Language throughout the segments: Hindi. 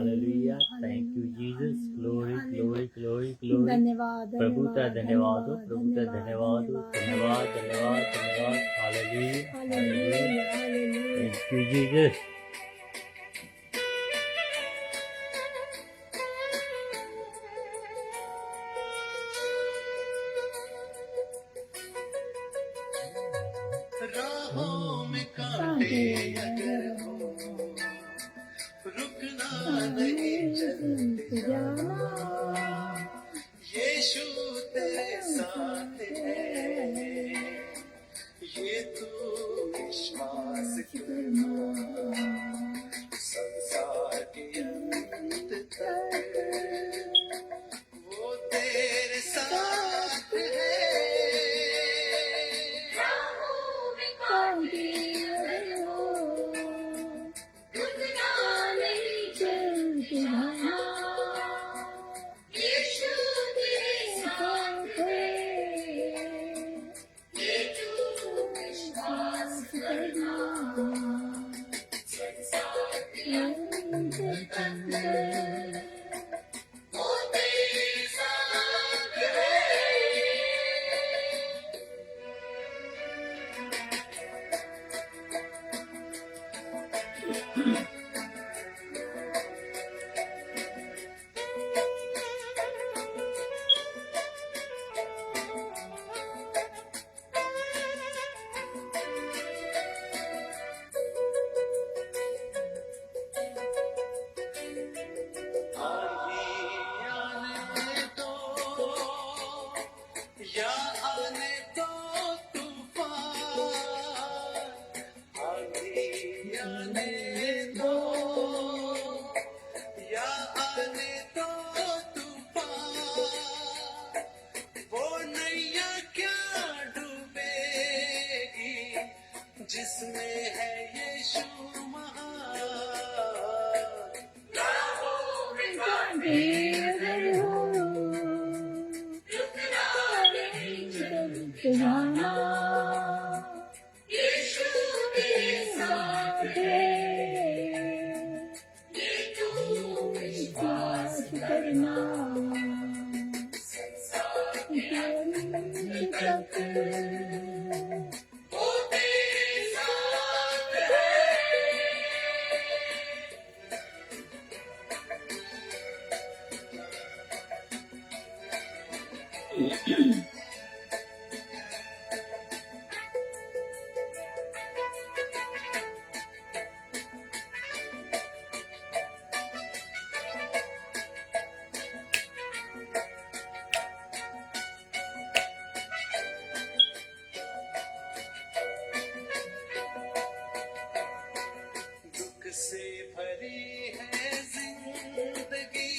Hallelujah. Thank you Jesus. Glory glory glory glory. धन्यवाद प्रभु का धन्यवाद हो, प्रभु का धन्यवाद हो, धन्यवाद धन्यवाद धन्यवाद। Hallelujah hallelujah. Thank you Jesus. राहों में कांटे अगर हो, रुकना नहीं जल्दी जाना, यीशु तेरे साथ है, ये तू विश्वास करना, संसार के अंत तक वो तेरे साथ है। जिसमें है यीशु से भरी है जिंदगी,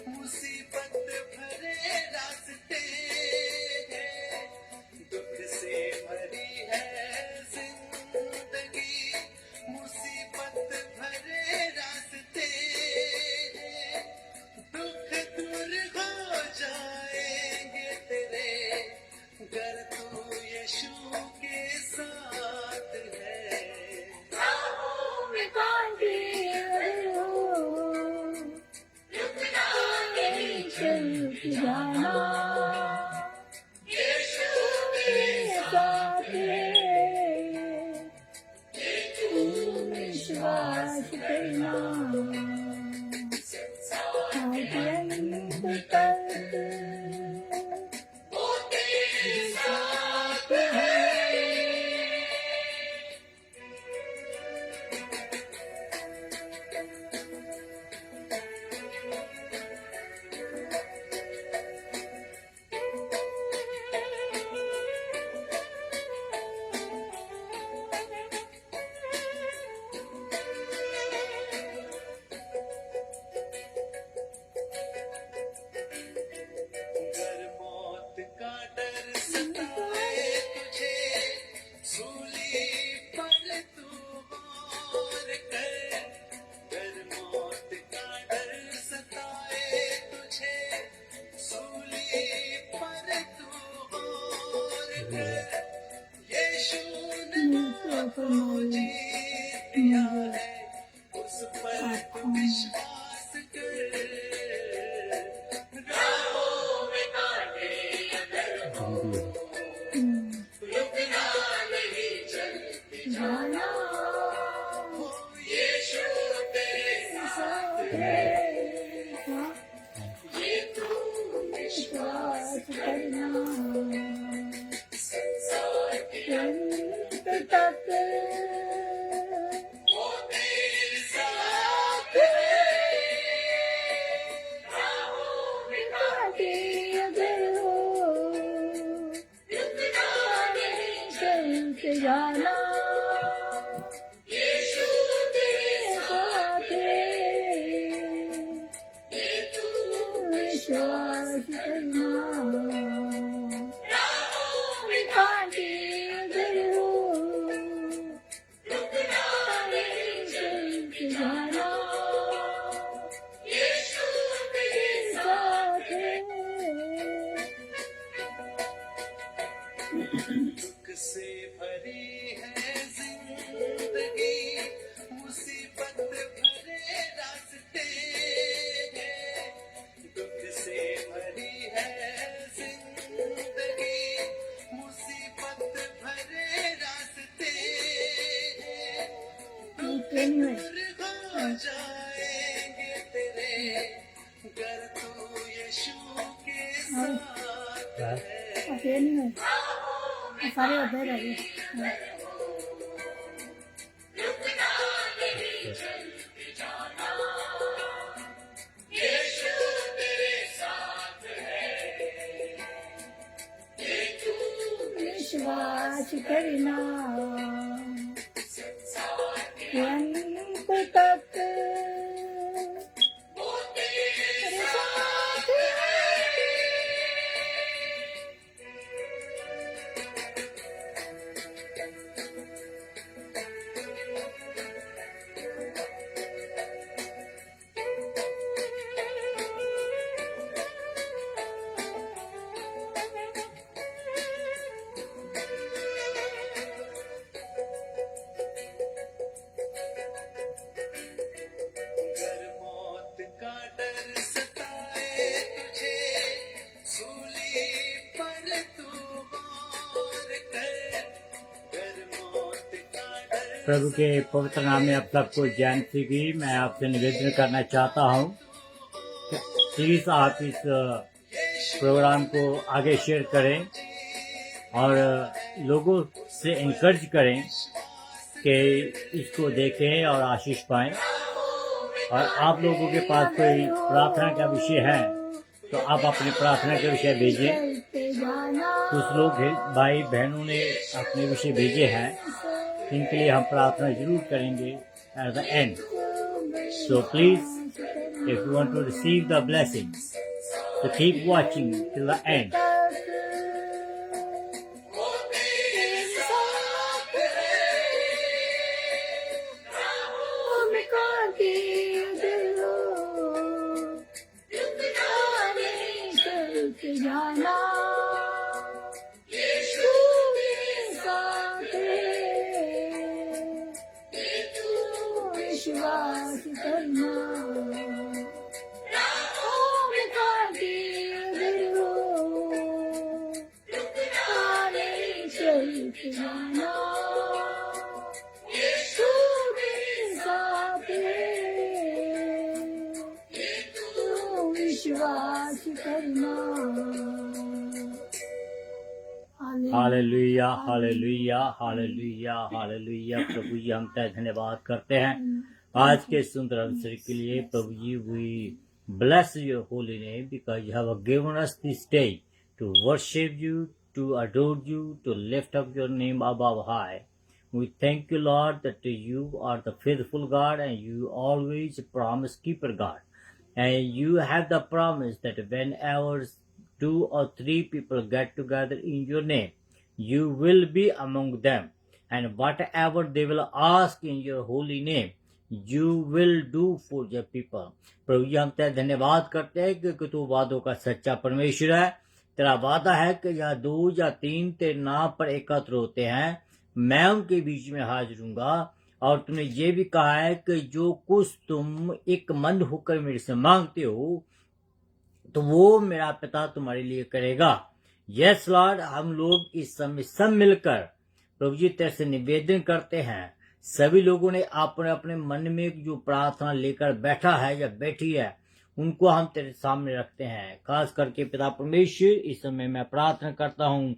मुसीबत भरे रास्ते, ये तू विश्वास करना संसार के अंत तक वो तेरे साथ है राहों में आगे अगर हो रुकना नहीं चलते जाना यीशु तेरे साथ है ये तू विश्वास करना राहों में आगे अगर हो रुकना नहीं चलते जाना यीशु तेरे साथ है दुख से भरी है जिंदगी मुसीबत भरे रास्ते हैं दुख से भरी है जिंदगी मुसीबत भरे रास्ते हैं दूर हो जाएंगे तेरे गर तू यीशु के साथ है अकेले नहीं है सारे अधेर है यीशु तेरे साथ है ये तू विश्वास करना अंत तक वो तेरे साथ अगर मौत का डर सताए तुझे सूली पर तू गौर कर अगर मौत का डर प्रभु के पवित्र नाम में आप सबको जयंती की मैं आपसे निवेदन करना चाहता हूँ कि प्लीज़ आप इस प्रोग्राम को आगे शेयर करें और लोगों से इनकरेज करें कि इसको देखें और आशीष पाएं। और आप लोगों के पास कोई प्रार्थना का विषय है तो आप अपनी प्रार्थना के विषय भेजें। चलते जाना कुछ लोग भाई बहनों ने अपने विषय भेजे हैं इनके लिए हम प्रार्थना जरूर करेंगे at the end. So please, if you want to receive the blessings, so keep watching till the end. वो तेरे साथ है हम काके दिल चलते जाना यीशु तेरे साथ है विश्वास करना हम काके दिल चलते जाना यीशु तेरे साथ है विश्वास करना हालेलुया हालेलुया हालेलुया हालेलुया। प्रभु जी हम तेरा धन्यवाद करते हैं आज के सुंदर अवसर के लिए। प्रभु जी we bless your holy name because you have given us this day to worship you, to adore you, to lift up your name above high. We thank you, Lord, that you are the faithful God and you always promise keeper God. And you have the promise that whenever 2 or 3 people get together in your name, you will be among them. And whatever they will ask in your holy name, you will do for your people. प्रभु जी हम तेरा धन्यवाद करते हैं क्योंकि तू वादों का सच्चा परमेश्वर है। तेरा वादा है कि यहाँ 2 या 3 तेरे नाम पर एकत्र होते हैं मैं उनके बीच में हाजिर हूँगा। और तूने ये भी कहा है कि जो कुछ तुम एक मन होकर मेरे से मांगते हो तो वो मेरा पिता तुम्हारे लिए करेगा। यस लॉर्ड, हम लोग इस समय सब मिलकर प्रभु जी तेरे से निवेदन करते हैं सभी लोगों ने अपने अपने मन में जो प्रार्थना लेकर बैठा है या बैठी है, उनको हम तेरे सामने रखते हैं। खास करके पिता परमेश्वर, इस समय मैं प्रार्थना करता हूँ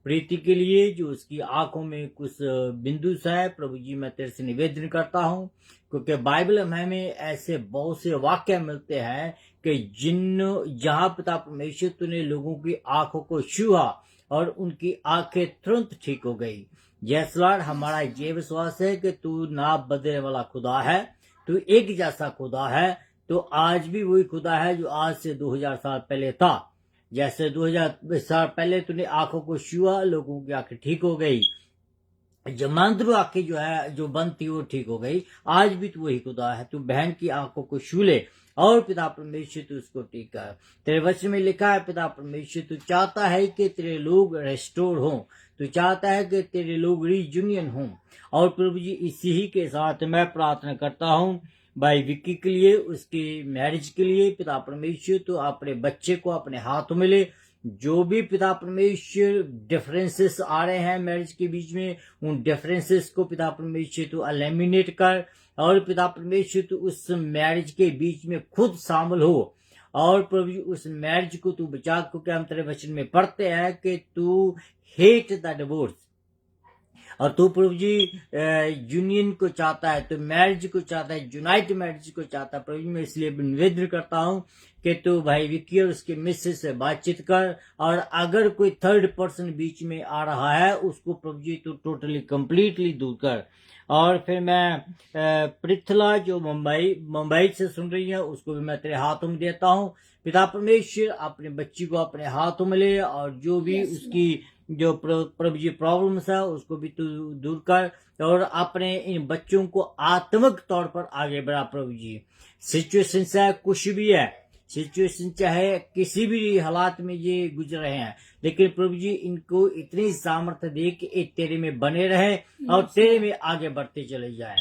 प्रीति के लिए, जो उसकी आंखों में कुछ बिंदु है। प्रभु जी, मैं तेरे से निवेदन करता हूँ, क्योंकि बाइबल में हमें ऐसे बहुत से वाक्य मिलते हैं कि जहाँ पिता परमेश्वर तूने लोगों की आंखों को छुआ और उनकी आंखें तुरंत ठीक हो गई। यस लॉर्ड, हमारा ये विश्वास है कि तू ना बदलने वाला खुदा है, तू एक जैसा खुदा है। तो आज भी वही खुदा है जो आज से 2000 साल पहले था। जैसे 2000 साल पहले तूने आंखों को छुआ, लोगों की आंखें ठीक हो गई, जमांद्रू आंखें जो है जो बंद थी वो ठीक हो गई। आज भी तू वही खुदा है। तू बहन की आंखों को छू ले और पिता परमेश्वर तू उसको ठीक कर। तेरे वचन में लिखा है पिता परमेश्वर, तू चाहता है कि तेरे लोग रेस्टोर हों, तू चाहता है कि तेरे लोग रीयूनियन हों। और प्रभु जी, इसी ही के साथ मैं प्रार्थना करता हूँ भाई विक्की के लिए, उसकी मैरिज के लिए। पिता परमेश्वर तो अपने बच्चे को अपने हाथों में ले। जो भी पिता परमेश्वर डिफरेंसेस आ रहे हैं मैरिज के बीच में, उन डिफरेंसेस को पिता परमेश्वर तो एलिमिनेट कर, और पिता परमेश्वर तो उस मैरिज के बीच में खुद शामिल हो। और प्रभु उस मैरिज को तू बचा, क्योंकि हम तेरे वचन में पढ़ते हैं कि तू हेट द डिवोर्स, और तू प्रभु जी यूनियन को चाहता है, तो मैरिज को चाहता है, यूनाइट मैरिज को चाहता है। प्रभु जी, मैं इसलिए निवेदन करता हूँ कि तू भाई विक्की और उसके मिसेस से बातचीत कर, और अगर कोई थर्ड पर्सन बीच में आ रहा है, उसको प्रभु जी तू टोटली कंप्लीटली दूर कर। और फिर मैं पृथ्ला जो मुंबई से सुन रही है, उसको भी मैं तेरे हाथों में देता हूँ। पिता परमेश्वर अपने बच्ची को अपने हाथों में ले, और जो भी उसकी जो प्रभु जी प्रॉब्लम्स है उसको भी तू दूर कर, और अपने इन बच्चों को आत्मिक तौर पर आगे बढ़ा। प्रभु जी, सिचुएशन चाहे कुछ भी है, सिचुएशन चाहे किसी भी हालात में ये गुजर रहे हैं, लेकिन प्रभु जी इनको इतनी सामर्थ्य दे कि ये तेरे में बने रहे और तेरे में आगे बढ़ते चले जाए।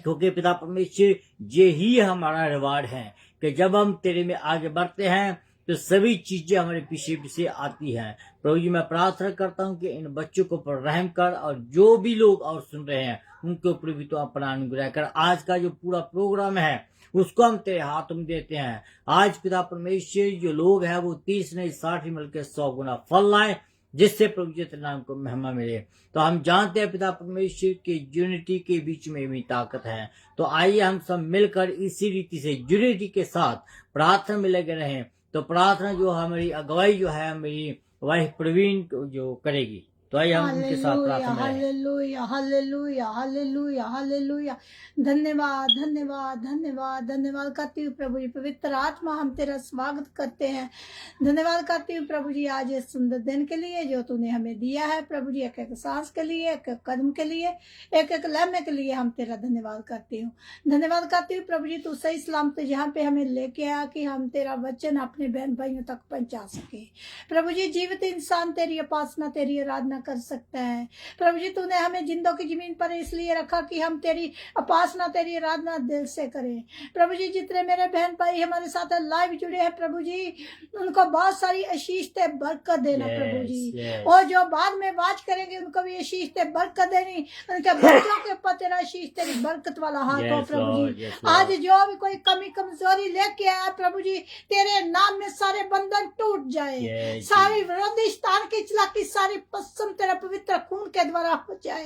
क्योंकि पिता परमेश्वर, ये ही हमारा रिवार्ड है कि जब हम तेरे में आगे बढ़ते हैं तो सभी चीजें हमारे पीछे पीछे आती हैं। प्रभु जी, मैं प्रार्थना करता हूँ कि इन बच्चों को पर रहम कर, और जो भी लोग और सुन रहे हैं उनके ऊपर भी तो अपना अनुग्रह कर। आज का जो पूरा प्रोग्राम है उसको हम तेरे हाथों में देते हैं। आज पिता परमेश्वर, जो लोग हैं वो 30 नहीं 60 मिलकर 100 गुना फल लाए, जिससे प्रभु जी तेरे नाम को महिमा मिले। तो हम जानते हैं पिता परमेश्वर के यूनिटी के बीच में भी ताकत है। तो आइए हम सब मिलकर इसी रीति से यूनिटी के साथ प्रार्थना में लगे रहें। तो प्रार्थना जो हमारी अगुवाई जो है मेरी वाइफ प्रवीण जो करेगी, तो आइए हम उनके साथ प्रार्थना में रहें। Hallelujah, hallelujah, hallelujah, hallelujah. धन्यवाद, धन्यवाद, धन्यवाद, धन्यवाद करती हूँ प्रभु जी। पवित्र आत्मा, हम तेरा स्वागत करते हैं। धन्यवाद करती हूँ प्रभु जी, आज इस सुंदर दिन के लिए जो तूने हमें दिया है प्रभु जी। एक एक सांस के लिए, एक एक कदम के लिए, एक एक लम्हे के लिए हम तेरा धन्यवाद करती हूँ। धन्यवाद करती हूँ प्रभु जी, तू सही सलामत जहाँ पे हमें लेके आया कि हम तेरा वचन अपने बहन भाइयों तक पहुँचा सके। प्रभु जी, जीवित इंसान तेरी उपासना, तेरी आराधना कर सकता है। प्रभु जी, तूने हमें जिंदों की जमीन पर इसलिए रखा कि हम तेरी उपासना, तेरी आराधना दिल से करें। प्रभु जी, जितने मेरे बहन भाई हमारे साथ लाइव जुड़े हैं प्रभु जी, उनको बहुत सारी आशीषें बरकत देना प्रभु जी। और जो बाद में बात करेंगे उनको भी आशीषें बरकत देनी। उनके बच्चों के ऊपर तेरा आशीष, तेरी बरकत वाला हाथ हो प्रभु जी। आज जो भी कोई कमी कमजोरी लेके आया प्रभु जी, तेरे नाम में सारे बंधन टूट जाए, सारी विरोधी स्थान की चलाकी, सारी पश्चिम तेरा पवित्र खून के द्वारा हो जाए,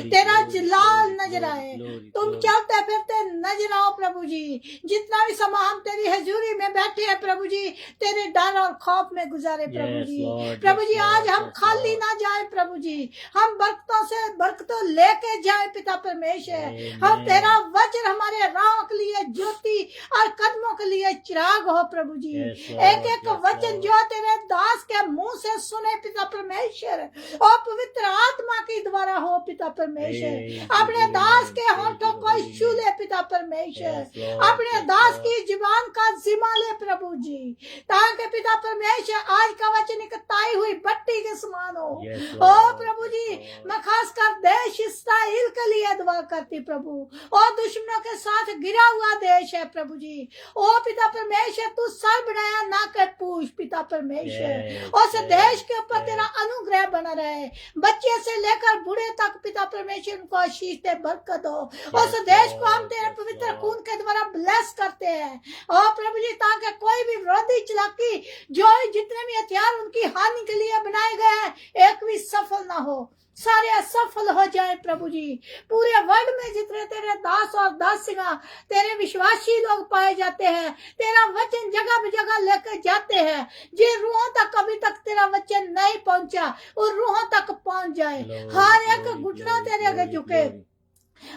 तेरा जलाल नजर आए, तुम चलते फिरते नजर आओ प्रभु जी। जितना भी समय हम तेरी हजूरी में बैठे हैं प्रभु जी, तेरे डर और खौफ में गुजारे प्रभु जी। प्रभु जी, आज हम खाली ना जाए प्रभु जी, हम बरकतों से बरकतों लेके जाए पिता परमेश्वर। हम तेरा वचन हमारे राह के लिए ज्योति और कदमों के लिए चिराग हो प्रभु जी। एक एक वचन जो तेरे दास के मुंह से सुने पिता परमेश्वर, और पवित्र आत्मा के द्वारा हो पिता परमेश्वर। अपने दास के होठों को छू ले पिता परमेश्वर, अपने दास की जुबान का जिम्मा ले प्रभु जी, ताकि पिता परमेश्वर आज का वचन एक ताई हुई बट्टी के समान हो। ओ प्रभु जी, मैं खासकर देश इस्राइल के लिए दुआ करती प्रभु, और दुश्मनों के साथ गिरा हुआ देश है प्रभु जी। ओ पिता परमेश्वर, तू सर बनाया ना कर पूछ पिता परमेश्वर, उस देश के ऊपर तेरा अनुग्रह बना रहे। रहे, बच्चे से लेकर बूढ़े तक पिता परमेश्वर उनको आशीष दे, बरकत दो। उस देश को हम तेरे पवित्र खून के द्वारा ब्लेस करते हैं और प्रभु जी, ताकि कोई भी विरोधी चलाकी, जो जितने भी हथियार उनकी हानि के लिए बनाए गए हैं, एक भी सफल ना हो, सारे असफल हो जाए प्रभु जी। पूरे वर्ल्ड में जितने तेरे दास और दासियां, तेरे विश्वासी लोग पाए जाते हैं, तेरा वचन जगह जगह लेकर जाते हैं, जिन रूहों तक अभी तक तेरा वचन नहीं पहुंचा, उन रूहों तक पहुंच जाए। हर एक घुटना तेरे आगे झुके,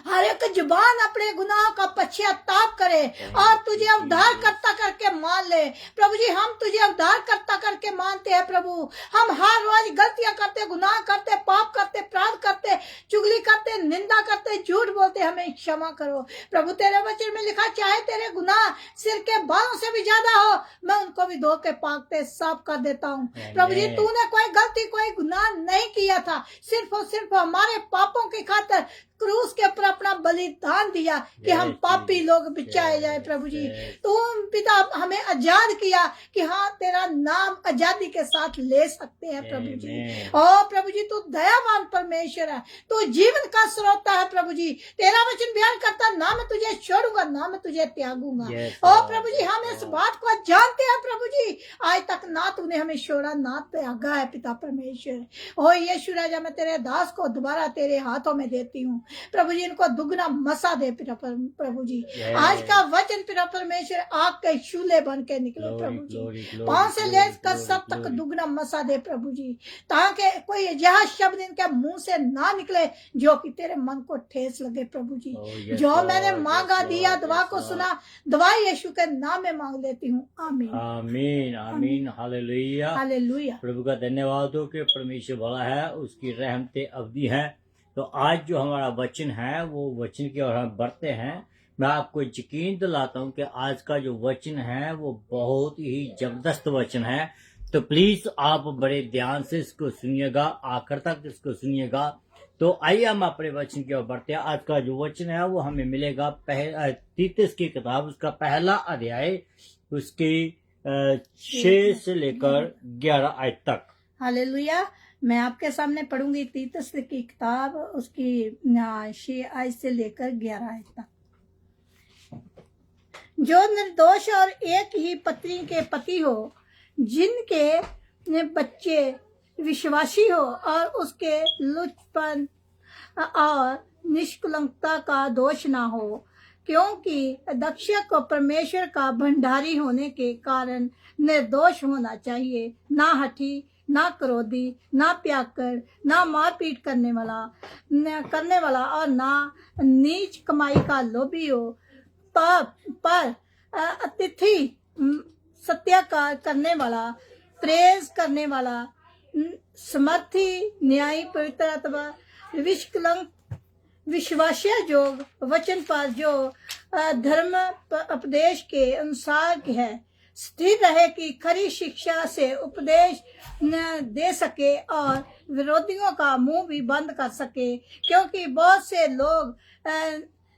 हर एक जुबान अपने गुनाहों का पश्चाताप करे और तुझे उद्धार करता करके मान ले। प्रभु जी, हम तुझे उद्धार करता करके मानते हैं प्रभु। हम हर रोज गलतियां करते, गुनाह करते, पाप करते, अपराध करते, चुगली करते, निंदा करते, झूठ बोलते, हमें क्षमा करो प्रभु। तेरे वचन में लिखा, चाहे तेरे गुनाह सिर के बालों से भी ज्यादा हो, मैं उनको भी धो के पाकते साफ कर देता हूँ। प्रभु जी, तूने कोई गलती, कोई गुनाह नहीं किया था, सिर्फ और सिर्फ हमारे पापों की खातिर क्रूस के ऊपर अपना बलिदान दिया कि हम पापी लोग बचाए जाए। प्रभु जी, तुम पिता हमें आजाद किया कि हाँ, तेरा नाम आजादी के साथ ले सकते हैं प्रभु जी। ओ प्रभु जी, तू दयावान परमेश्वर है, तू जीवन का स्रोत है प्रभु जी। तेरा वचन बयान करता, ना मैं तुझे छोड़ूंगा, ना मैं तुझे त्यागूंगा। ओ प्रभु जी, हम इस बात को जानते हैं प्रभु जी, आज तक ना तूने हमें छोड़ा, ना त्यागा है पिता परमेश्वर। ओ यीशु राजा, मैं तेरे दास को दोबारा तेरे हाथों में देती हूँ प्रभु जी। इनको दुगना मसा दे प्रभु जी। आज का वचन पिता परमेश्वर आग के शूले बन के निकले प्रभु जी। पांव से लेकर सब तक दुगना मसा दे प्रभु जी, ताकि कोई यह शब्द इनके मुंह से ना निकले जो कि तेरे मन को ठेस लगे प्रभु जी। जो मैंने मांगा, दिया, दुआ को सुना, दुआ यीशु के नाम में मांग लेती हूँ, आमीन आमीन आमीन। Hallelujah hallelujah. प्रभु का धन्यवाद हो कि परमेश्वर भला है, उसकी रहमतें अवधि है। तो आज जो हमारा वचन है, वो वचन की ओर हम बढ़ते हैं। मैं आपको यकीन दिलाता हूँ कि आज का जो वचन है वो बहुत ही जबरदस्त वचन है। तो प्लीज आप बड़े ध्यान से इसको सुनिएगा, आखिर तक इसको सुनिएगा। तो आइए हम अपने वचन की ओर बढ़ते हैं। आज का जो वचन है वो हमें मिलेगा तीतुस की किताब, उसका पहला अध्याय, उसकी 6 से लेकर 11 आयत तक। हालेलुया। मैं आपके सामने पढ़ूंगी तीतुस की किताब, उसकी 6 आयत से लेकर 11 आयत तक। जो निर्दोष और एक ही पत्नी के पति हो, जिनके बच्चे विश्वासी हो और उसके लुचपन और निष्कलंकता का दोष ना हो, क्योंकि दक्ष को परमेश्वर का भंडारी होने के कारण निर्दोष होना चाहिए, ना हठी, ना क्रोधी, ना प्याकर, ना मारपीट करने वाला और ना नीच कमाई का लोभी हो, पर अतिथि, सत्याचार करने वाला, प्रेस करने वाला, समर्थी, न्यायी, पवित्र अथवा विष्कलंक, विश्वास्य जोग, वचन पर जो धर्म उपदेश के अनुसार है, स्थिर रहे कि खरी शिक्षा से उपदेश न दे सके और विरोधियों का मुंह भी बंद कर सके, क्योंकि बहुत से लोग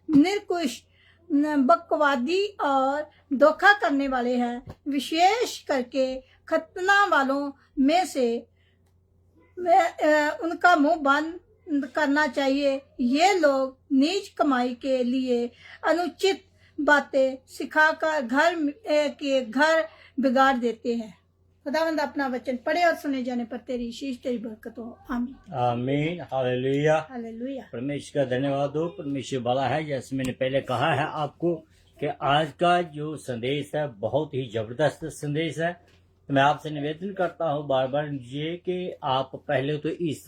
निरकुश, बकवादी और धोखा करने वाले हैं। विशेष करके खतना वालों में से उनका मुंह बंद करना चाहिए। ये लोग नीच कमाई के लिए अनुचित बातें सिखाकर घर बिगाड़ देते हैं। खुदावंद अपना वचन पढ़े और सुने जाने पर तेरी शीश, तेरी बरकत हो, आमीन आमीन। Hallelujah hallelujah. परमेश्वर का धन्यवाद हो। परमेश्वर भला है। जैसे मैंने पहले कहा है आपको कि आज का जो संदेश है बहुत ही जबरदस्त संदेश है। तो मैं आपसे निवेदन करता हूँ बार बार ये कि आप पहले तो इस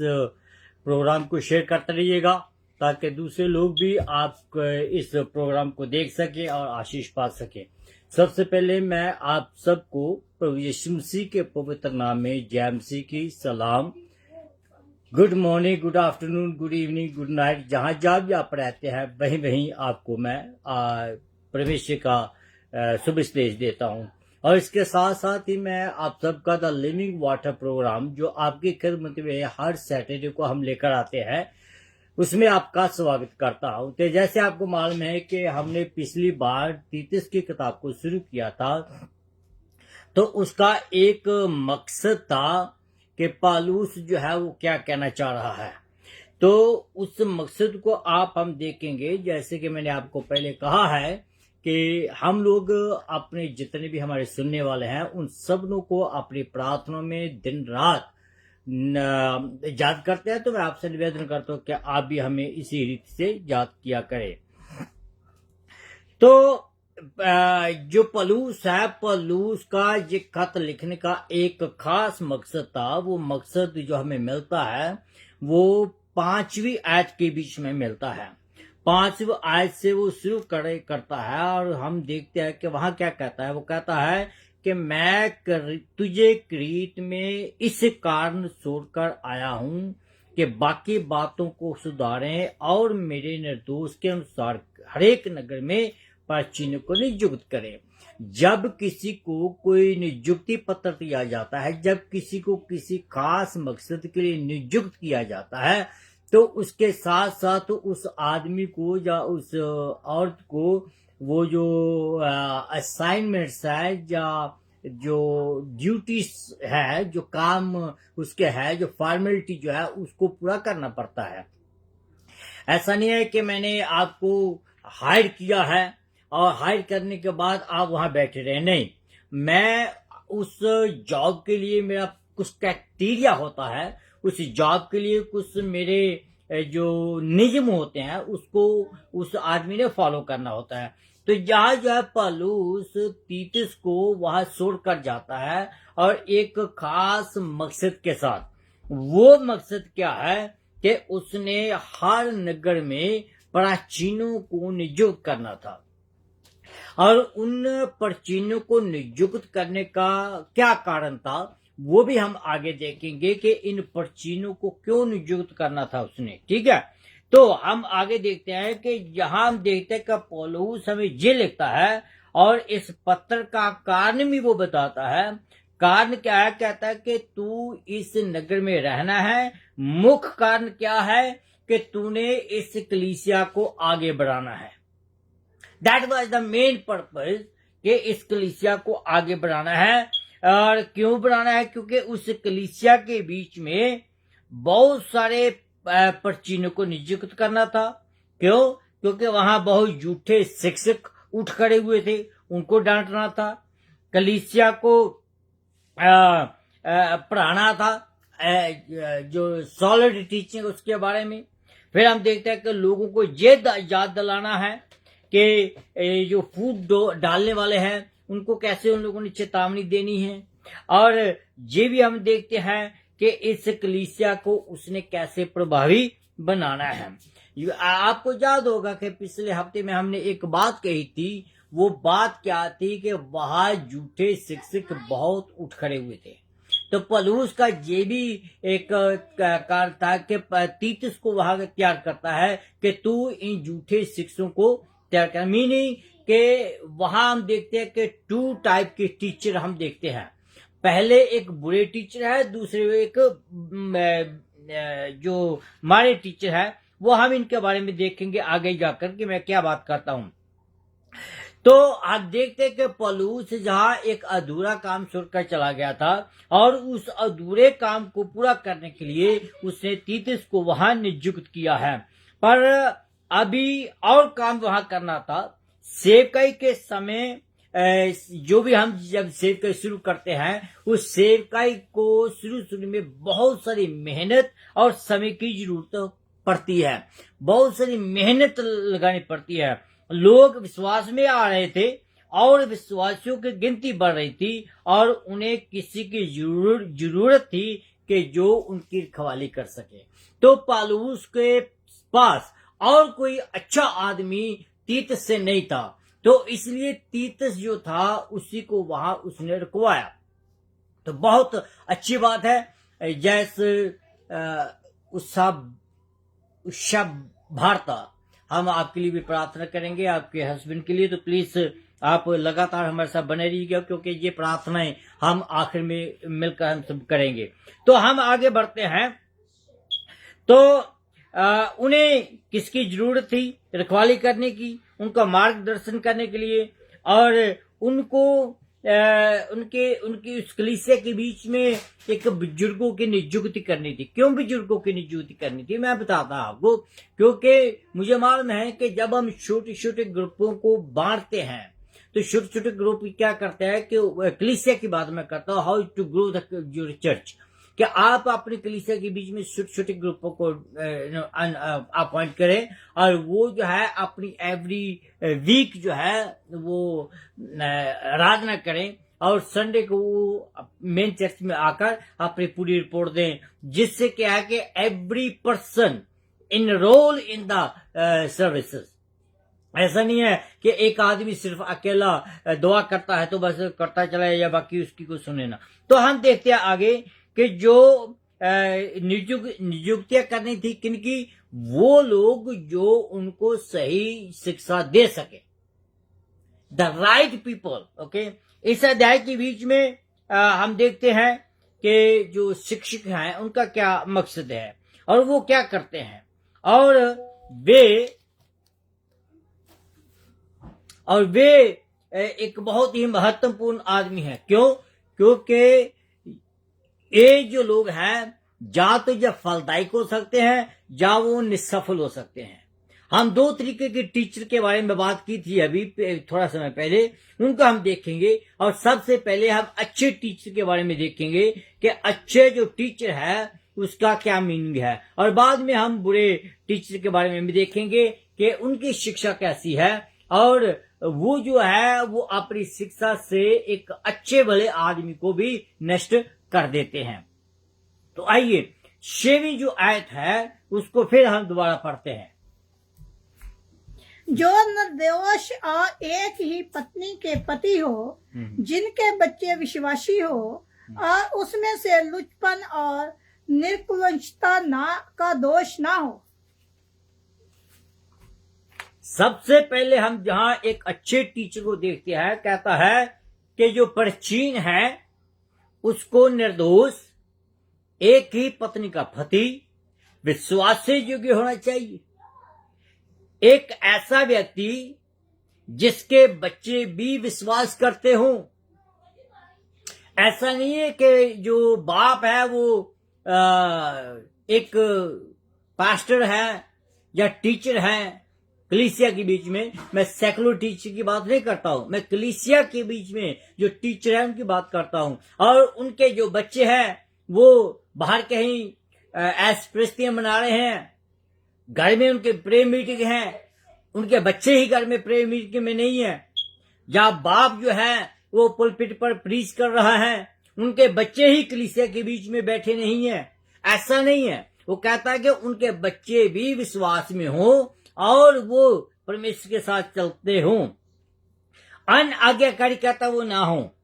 प्रोग्राम को शेयर करते रहिएगा, ताकि दूसरे लोग भी आप इस प्रोग्राम को देख सके और आशीष पा सके। सबसे पहले मैं आप सबको प्रभु यीशु मसीह के पवित्र नाम में जय मसीह की सलाम। Good morning, good afternoon, good evening, good night, जहाँ जहाँ भी आप रहते हैं वहीं वहीं आपको मैं परमेश्वर का शुभ संदेश देता हूँ। और इसके साथ साथ ही मैं आप सबका द लिविंग वाटर प्रोग्राम जो आपकी खिदमत में हर सैटरडे को हम लेकर आते हैं, उसमें आपका स्वागत करता हूँ। तो जैसे आपको मालूम है कि हमने पिछली बार तीतुस की किताब को शुरू किया था, तो उसका एक मकसद था कि पौलुस जो है वो क्या कहना चाह रहा है। तो उस मकसद को हम देखेंगे, जैसे कि मैंने आपको पहले कहा है कि हम लोग अपने जितने भी हमारे सुनने वाले हैं उन सब लोगों को अपनी प्रार्थना में दिन रात याद करते हैं। तो मैं आपसे निवेदन करता हूँ कि आप भी हमें इसी रीति से याद किया करें। तो जो पौलुस है, पौलुस का ये खत लिखने का एक खास मकसद था। वो मकसद जो हमें मिलता है वो 5वीं आयत के बीच में मिलता है। 5वीं आयत से वो शुरू करता है और हम देखते हैं कि वहां क्या कहता है। वो कहता है कि मैं तुझे क्रीत में इस कारण छोड़कर आया हूं कि बाकी बातों को सुधारें और मेरे निर्दोष के अनुसार हरेक नगर में प्राचीनों को नियुक्त करें। जब किसी को कोई नियुक्ति पत्र दिया जाता है, जब किसी को किसी खास मकसद के लिए नियुक्त किया जाता है, तो उसके साथ साथ उस आदमी को या उस औरत को वो जो असाइनमेंट्स है या जो ड्यूटीज है, जो काम उसके है, जो फॉर्मेलिटी जो है उसको पूरा करना पड़ता है। ऐसा नहीं है कि मैंने आपको हायर किया है और हायर करने के बाद आप वहां बैठे रहे। नहीं, मैं उस जॉब के लिए मेरा कुछ क्राइटेरिया होता है, उस जॉब के लिए कुछ मेरे जो नियम होते हैं उसको उस आदमी ने फॉलो करना होता है। तो यहाँ जो है पौलुस तीतुस को वहां छोड़ कर जाता है और एक खास मकसद के साथ। वो मकसद क्या है कि उसने हर नगर में प्राचीनों को नियुक्त करना था। और उन प्राचीनों को नियुक्त करने का क्या कारण था वो भी हम आगे देखेंगे कि इन प्राचीनों को क्यों नियुक्त करना था उसने। ठीक है, तो हम आगे देखते हैं कि यहाँ हम देखते हैं कि पौलुस हमें ये लिखता है और इस पत्र का कारण भी वो बताता है। कारण क्या है? कहता है कि तू इस नगर में रहना है। मुख्य कारण क्या है? कि तूने इस कलीसिया को आगे बढ़ाना है। That was the main purpose कि इस कलीसिया को आगे बढ़ाना है। और क्यों बढ़ाना है? क्योंकि उस कलीसिया के बीच में बहुत सारे प्राचीनों को नियुक्त करना था। क्यों? क्योंकि वहां बहुत झूठे शिक्षक उठ खड़े हुए थे, उनको डांटना था, कलीसिया को पढ़ाना था, जो सॉलिड टीचिंग उसके बारे में। फिर हम देखते हैं कि लोगों को ये याद दिलाना है कि जो फूड डालने वाले हैं उनको कैसे उन लोगों ने चेतावनी देनी है। और ये भी हम देखते हैं कि इस कलीसिया को उसने कैसे प्रभावी बनाना है। आपको याद होगा कि पिछले हफ्ते में हमने एक बात कही थी। वो बात क्या थी कि वहां झूठे शिक्षक बहुत उठ खड़े हुए थे। तो पौलुस का ये भी एक कार्य था कि तीतुस को वहां तैयार करता है कि तू इन झूठे शिक्षकों को तैयार कर। मीनिंग कि वहां हम देखते हैं कि 2 टाइप के टीचर हम देखते हैं। पहले एक बुरे टीचर है, दूसरे एक जो मारे टीचर है। वो हम इनके बारे में देखेंगे आगे जाकर कि मैं क्या बात करता हूं। तो आप देखते हैं कि पौलुस जहां एक अधूरा काम छोड़कर चला गया था और उस अधूरे काम को पूरा करने के लिए उसने तीतुस को वहां नियुक्त किया है। पर अभी और काम वहां करना था। सेवकाई के समय जो भी हम जब सेवकाई शुरू करते हैं, उस सेवकाई को शुरू में बहुत सारी मेहनत और समय की जरूरत पड़ती है। बहुत सारी मेहनत लगानी पड़ती है। लोग विश्वास में आ रहे थे और विश्वासियों की गिनती बढ़ रही थी और उन्हें किसी की जरूरत थी कि जो उनकी रखवाली कर सके। तो पौलुस के पास और कोई अच्छा आदमी तीतुस से नहीं था, तो इसलिए तीतुस जो था उसी को वहां उसने रखवाया। तो बहुत अच्छी बात है। जैसे उत्साह भारता, हम आपके लिए भी प्रार्थना करेंगे, आपके हस्बैंड के लिए। तो प्लीज आप लगातार हमारे साथ बने रहिएगा, क्योंकि ये प्रार्थनाएं हम आखिर में मिलकर हम सब करेंगे। तो हम आगे बढ़ते हैं। तो उन्हें किसकी जरूरत थी? रखवाली करने की, उनका मार्गदर्शन करने के लिए। और उनको उनकी उस कलीसिया के बीच में एक बुजुर्गों की नियुक्ति करनी थी। क्यों बुजुर्गों की नियुक्ति करनी थी मैं बताता हूं आपको। क्योंकि मुझे मालूम है कि जब हम छोटे छोटे ग्रुपों को बांटते हैं तो छोटे छोटे ग्रुप क्या करते हैं कि कलीसिया की बात मैं करता हूँ, how to grow the church, कि आप अपने कलीसिया के बीच में छोटे छोटे ग्रुपों को अपॉइंट करें और वो जो है अपनी एवरी वीक जो है वो आराधना करें और संडे को वो मेन चर्च में आकर अपनी पूरी रिपोर्ट दें, जिससे क्या है कि every person enrol in the services. ऐसा नहीं है कि एक आदमी सिर्फ अकेला दुआ करता है तो बस करता चला या बाकी उसकी को सुने ना। तो हम देखते हैं आगे कि जो नियुक्तियां करनी थी किनकी, वो लोग जो उनको सही शिक्षा दे सके, द राइट पीपल। ओके, इस अध्याय के बीच में हम देखते हैं कि जो शिक्षक हैं उनका क्या मकसद है और वो क्या करते हैं, और वे एक बहुत ही महत्वपूर्ण आदमी है। क्यों? क्योंकि ये जो लोग हैं या तो जब फलदायक हो सकते हैं या वो निसफल हो सकते हैं। हम दो तरीके के टीचर के बारे में बात की थी अभी थोड़ा समय पहले, उनको हम देखेंगे। और सबसे पहले हम अच्छे टीचर के बारे में देखेंगे कि अच्छे जो टीचर है उसका क्या मीनिंग है, और बाद में हम बुरे टीचर के बारे में भी देखेंगे कि उनकी शिक्षा कैसी है और वो जो है वो अपनी शिक्षा से एक अच्छे भले आदमी को भी नष्ट कर देते हैं। तो आइए 6वीं जो आयत है उसको फिर हम दोबारा पढ़ते हैं। जो निर्दोष और एक ही पत्नी के पति हो, जिनके बच्चे विश्वासी हो और उसमें से लुचपन और निर्कुलंचता का दोष ना हो। सबसे पहले हम जहां एक अच्छे टीचर को देखते हैं, कहता है कि जो प्राचीन है उसको निर्दोष, एक ही पत्नी का पति, विश्वास से योग्य होना चाहिए। एक ऐसा व्यक्ति जिसके बच्चे भी विश्वास करते हों। ऐसा नहीं है कि जो बाप है वो एक पास्टर है या टीचर है कलीसिया के बीच में। मैं सेकुलर टीचर की बात नहीं करता हूं, मैं कलीसिया के बीच में जो टीचर है उनकी बात करता हूं। और उनके जो बच्चे हैं वो बाहर कहीं एस्प्रेस्तियां मना रहे हैं, घर में उनके प्रेयर मीटिंग है, उनके बच्चे ही घर में प्रेयर मीटिंग में नहीं है। या बाप जो है वो पुलपिट पर प्रीच कर रहा है, उनके बच्चे ही कलीसिया के बीच में बैठे नहीं है। ऐसा नहीं है। वो कहता है कि उनके बच्चे भी विश्वास में हों और वो परमेश्वर के साथ चलते हों, अनाज्ञाकारी कहता वो ना हो।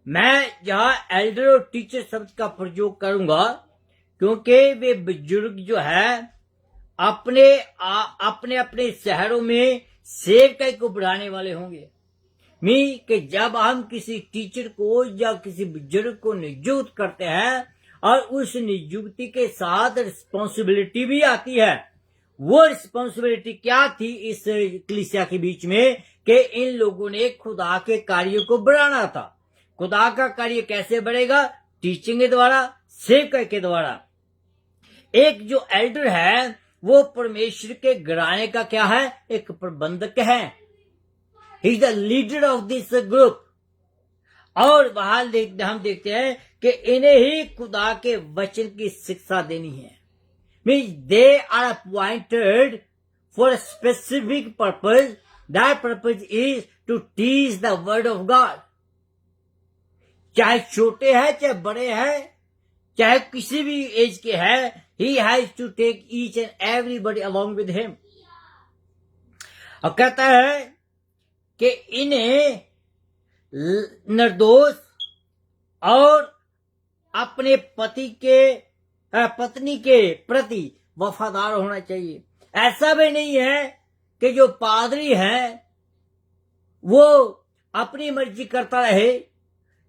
मैं जहां एल्डर और टीचर शब्द का प्रयोग करूंगा क्योंकि वे बुजुर्ग जो है अपने अपने शहरों में सेवकाई को बढ़ाने वाले होंगे। कि जब हम किसी टीचर को या किसी बुजुर्ग को नियुक्त करते हैं और उस नियुक्ति के साथ रिस्पॉन्सिबिलिटी भी आती है। वो रिस्पॉन्सिबिलिटी क्या थी इस कलीसिया के बीच में कि इन लोगों ने खुदा के कार्य को बढ़ाना था। खुदा का कार्य कैसे बढ़ेगा? टीचिंग के द्वारा, सेवकाई के द्वारा। एक जो एल्डर है वो परमेश्वर के घराने का क्या है? एक प्रबंधक है। He is the leader of this group. और वहां हम देखते हैं कि इन्हें ही खुदा के वचन की शिक्षा देनी है। Means they are appointed for a specific purpose. That purpose is to teach the word of God. चाहे छोटे हैं चाहे बड़े हैं चाहे किसी भी एज के हैं, he has to take each and everybody along with him. और कहता है कि इन्हें निर्दोष और अपने पत्नी के प्रति वफादार होना चाहिए। ऐसा भी नहीं है कि जो पादरी है वो अपनी मर्जी करता रहे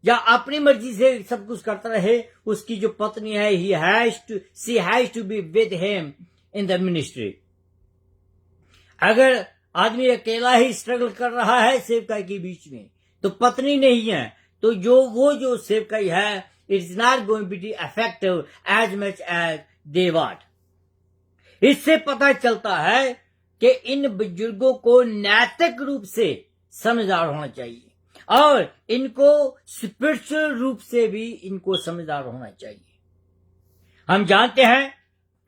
या अपनी मर्जी से सब कुछ करता रहे। उसकी जो पत्नी है she has to be with him in the ministry. अगर आदमी अकेला ही स्ट्रगल कर रहा है सेवकाई के बीच में तो पत्नी नहीं है, तो जो सेवकाई है, it's not going to be effective as much as they want. इससे पता चलता है कि इन बुजुर्गों को नैतिक रूप से समझदार होना चाहिए और इनको स्पिरिचुअल रूप से भी इनको समझदार होना चाहिए। हम जानते हैं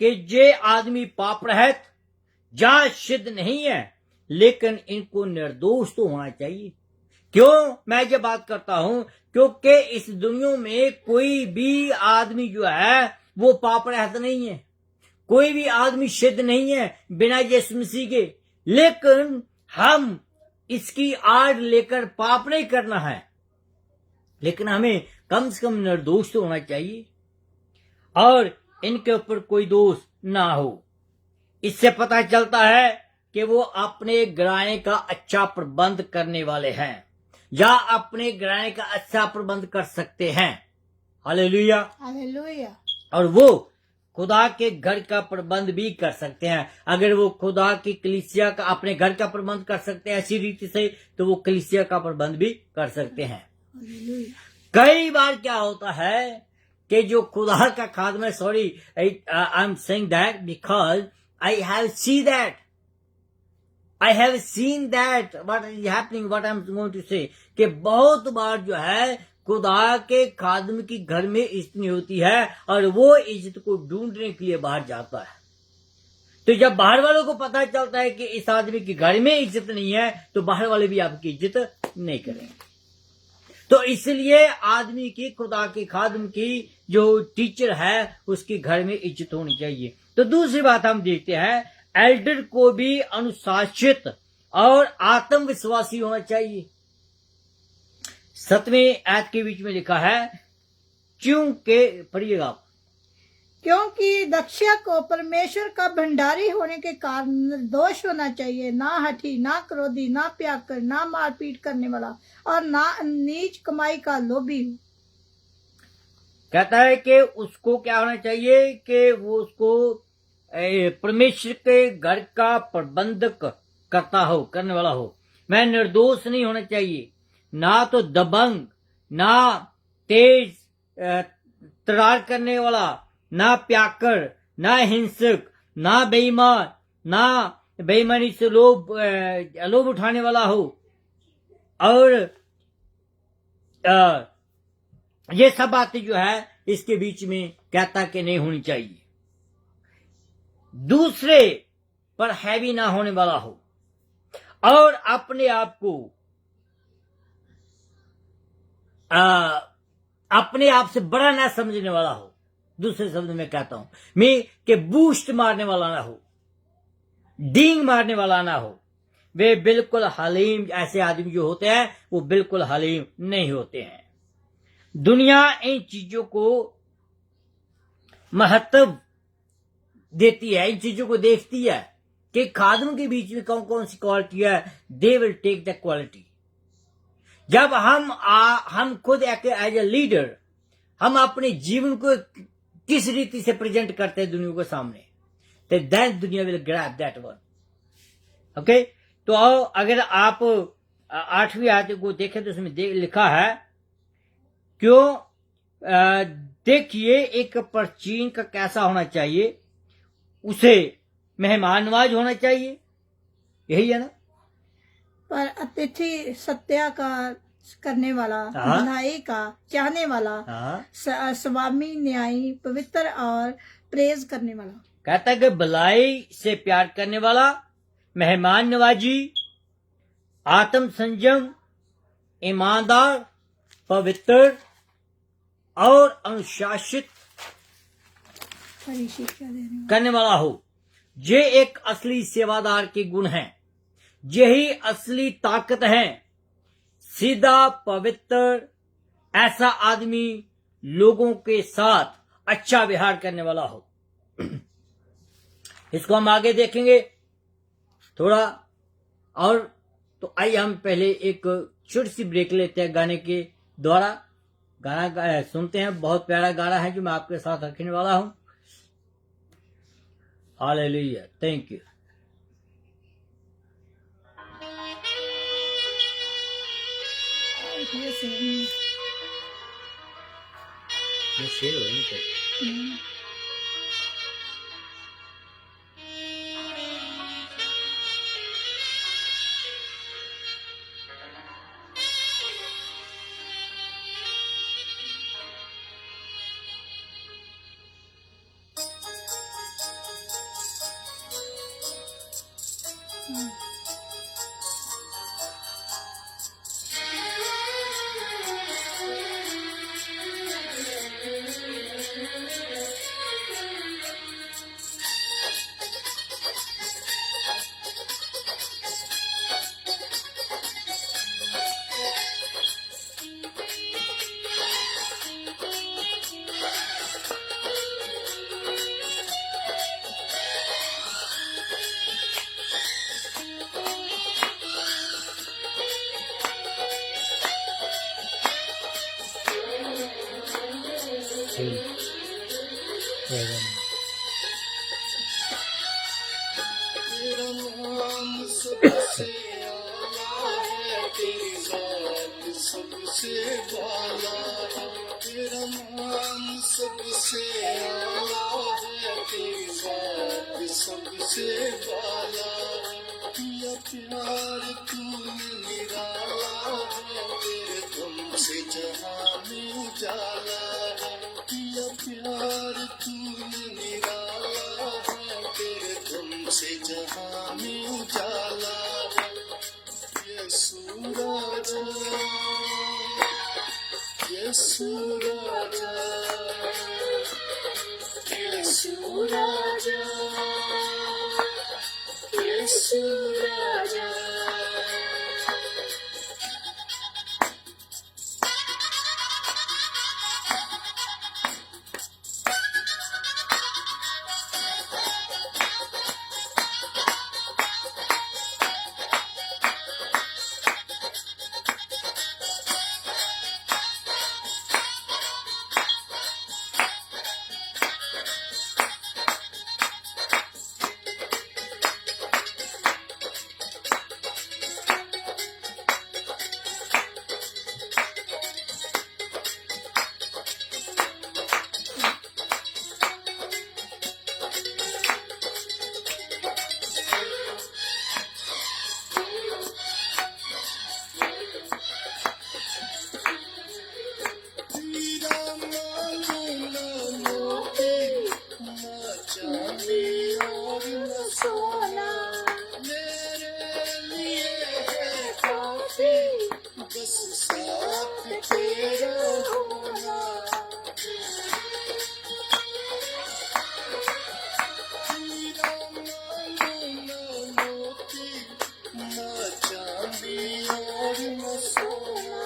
कि ये आदमी पाप रहित जांच सिद्ध नहीं है, लेकिन इनको निर्दोष तो होना चाहिए। क्यों मैं ये बात करता हूं? क्योंकि इस दुनिया में कोई भी आदमी जो है वो पाप रहित नहीं है, कोई भी आदमी सिद्ध नहीं है बिना यीशु मसीह के। लेकिन हम इसकी आड़ लेकर पाप नहीं करना है, लेकिन हमें कम से कम निर्दोष तो होना चाहिए और इनके ऊपर कोई दोष ना हो। इससे पता चलता है कि वो अपने घराने का अच्छा प्रबंध करने वाले हैं या अपने घराने का अच्छा प्रबंध कर सकते हैं। Hallelujah, hallelujah. और वो खुदा के घर का प्रबंध भी कर सकते हैं। अगर वो खुदा की कलीसिया का, अपने घर का प्रबंध कर सकते हैं ऐसी रीति से, तो वो कलीसिया का प्रबंध भी कर सकते हैं। हालेलुया। कई बार क्या होता है कि जो खुदा का खादम है, sorry I am saying that because I have seen that what is happening, what I am going to say, कि बहुत बार जो है खुदा के खादम की घर में इज्जत नहीं होती है और वो इज्जत को ढूंढने के लिए बाहर जाता है। तो जब बाहर वालों को पता चलता है कि इस आदमी के घर में इज्जत नहीं है, तो बाहर वाले भी आपकी इज्जत नहीं करेंगे। तो इसलिए आदमी की, खुदा के खादम की जो टीचर है, उसके घर में इज्जत होनी चाहिए। तो दूसरी बात हम देखते हैं, एल्डर को भी अनुशासित और आत्मविश्वासी होना चाहिए। 7वें आयत के बीच में लिखा है, क्योंकि, पढ़िएगा आप। क्योंकि दक्षिया को परमेश्वर का भंडारी होने के कारण निर्दोष होना चाहिए, ना हठी, ना क्रोधी, ना प्याकर, ना मारपीट करने वाला और ना नीच कमाई का लोभी हो। कहता है कि उसको क्या होना चाहिए कि वो उसको परमेश्वर के घर का प्रबंधक करता हो, करने वाला हो। मैं निर्दोष नहीं होना चाहिए, ना तो दबंग, ना तेज तरार करने वाला, ना प्याकर, ना हिंसक, ना बेईमान, ना बेईमानी से लोभ उठाने वाला हो। और ये सब बातें जो है इसके बीच में कहता कि नहीं होनी चाहिए। दूसरे पर हैवी ना होने वाला हो और अपने आप को अपने आप से बड़ा ना समझने वाला हो। दूसरे शब्द में कहता हूं मैं कि बूस्ट मारने वाला ना हो, डींग मारने वाला ना हो। वे बिल्कुल हलीम, ऐसे आदमी जो होते हैं वो बिल्कुल हलीम नहीं होते हैं। दुनिया इन चीजों को महत्व देती है, इन चीजों को देखती है कि खादमों के बीच में कौन कौन सी क्वालिटी है। They will take the quality. जब हम खुद एज ए लीडर हम अपने जीवन को किस रीति से प्रेजेंट करते हैं दुनिया के सामने, तो देन दुनिया will grab that one. Okay, तो अगर आप 8वीं आयत को देखें तो उसमें लिखा है, क्यों देखिए एक प्राचीन का कैसा होना चाहिए, उसे मेहमान नवाज होना चाहिए। यही है ना। पर अतिथि सत्या का करने वाला, भलाई का चाहने वाला, स्वामी न्यायी, पवित्र और प्रेज करने वाला। कहता है कि भलाई से प्यार करने वाला, मेहमान नवाजी, आत्म संयम, ईमानदार, पवित्र और अनुशासित करने वाला हो। ये एक असली सेवादार के गुण हैं, यही असली ताकत है। सीधा, पवित्र, ऐसा आदमी लोगों के साथ अच्छा व्यवहार करने वाला हो। इसको हम आगे देखेंगे थोड़ा और। तो आइए हम पहले एक छोटी सी ब्रेक लेते हैं गाने के द्वारा। गाना सुनते हैं, बहुत प्यारा गाना है जो मैं आपके साथ रखने वाला हूं। Hallelujah, thank you. ये से ये शेर हो नहीं तो तेरा नाम सबसे आला है, तेरी जात सबसे बाला है। तेरा नाम सबसे आला है, तेरी जात सबसे बाला है। या प्यार तूने निराला है, तेरे तुम से जहां में उजाला है। या प्यार तूने निराला है, तेरे तुमसे जहां में उजाला है। ये सूरज ये सूरज ये सूरज ये सूरज बस साथ तेरा होना। हीरा मांगू न मोती, न चांदी और न सोना,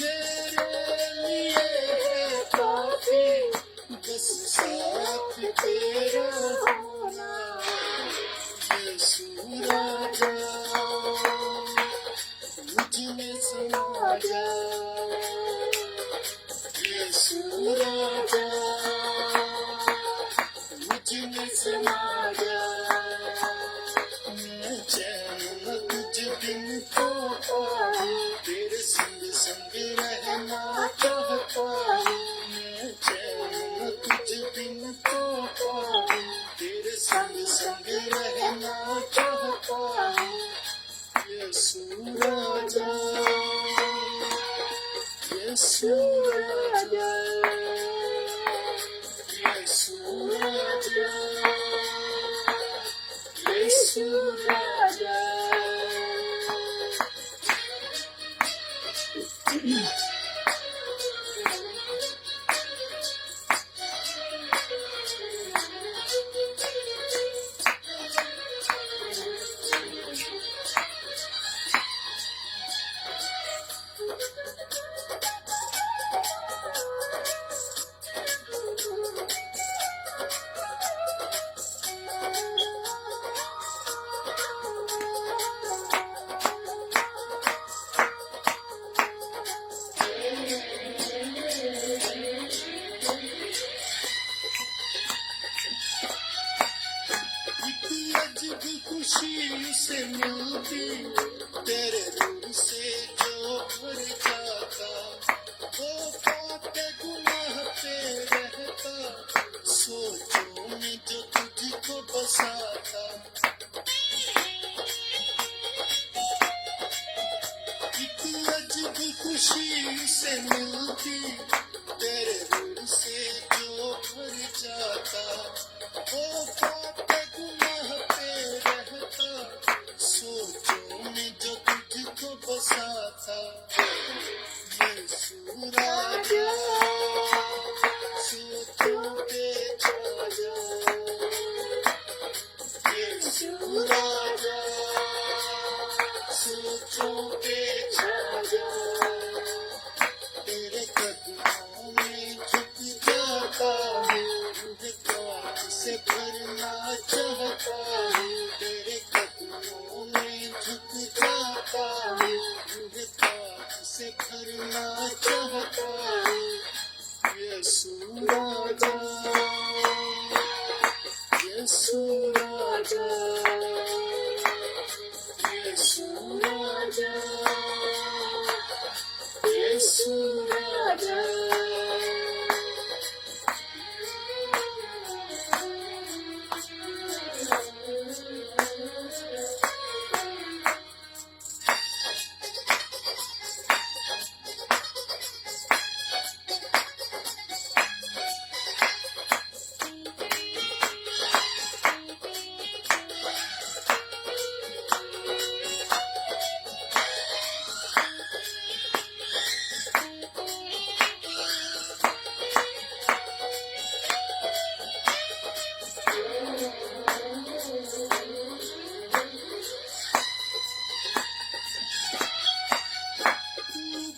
मेरे लिए है काफी, बस साथ तेरा होना। ये सूरज मुझमें समा जा, ये सूरज मुझमें समा जा। मैं चैन न तुझ बिन तो पाऊं, तेरे संग संग रहना चाहता हूँ। मैं चैन न तुझ बिन तो पाऊं, तेरे संग संग रहना चाहता हूँ। ये सूरज ये सूरज ये सूरज ये सूरज। खुशी से मिलती, तेरे ऋण से जो भर जाता, वो पापे गुनाह पे रहता, सोचों में जो तुझको बसाता। यीशु राजा, सोचों पे छा जा, यीशु राजा, सोचों पे छा जा, तेरे कदमों में झुक जाता हूँ, तुझे प्यार से भरना चाहता हूँ, तेरे कदमों में झुक जाता हूँ, तुझे प्यार से भरना चाहता हूँ। यीशु राजा, यीशु राजा, यीशु राजा, यीशु राजा।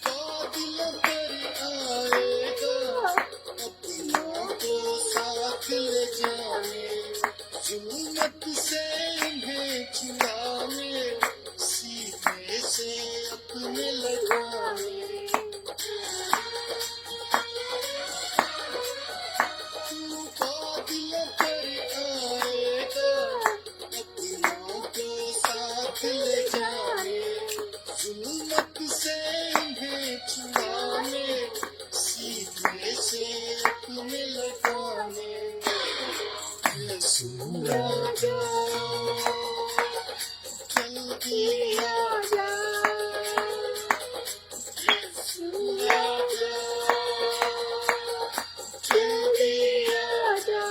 बादलों पर आएगा, अपनों को साथ ले जाने, जुल्मत से इन्हें छुड़ाने, सीने से अपने लगाने। बादलों पर आएगा, अपनों को साथ ले जाने, जुल्मत से इन्हें छुड़ाने, सीने से अपने लगाने। यीशु राजा, जल्दी आजा, यीशु राजा, जल्दी आजा,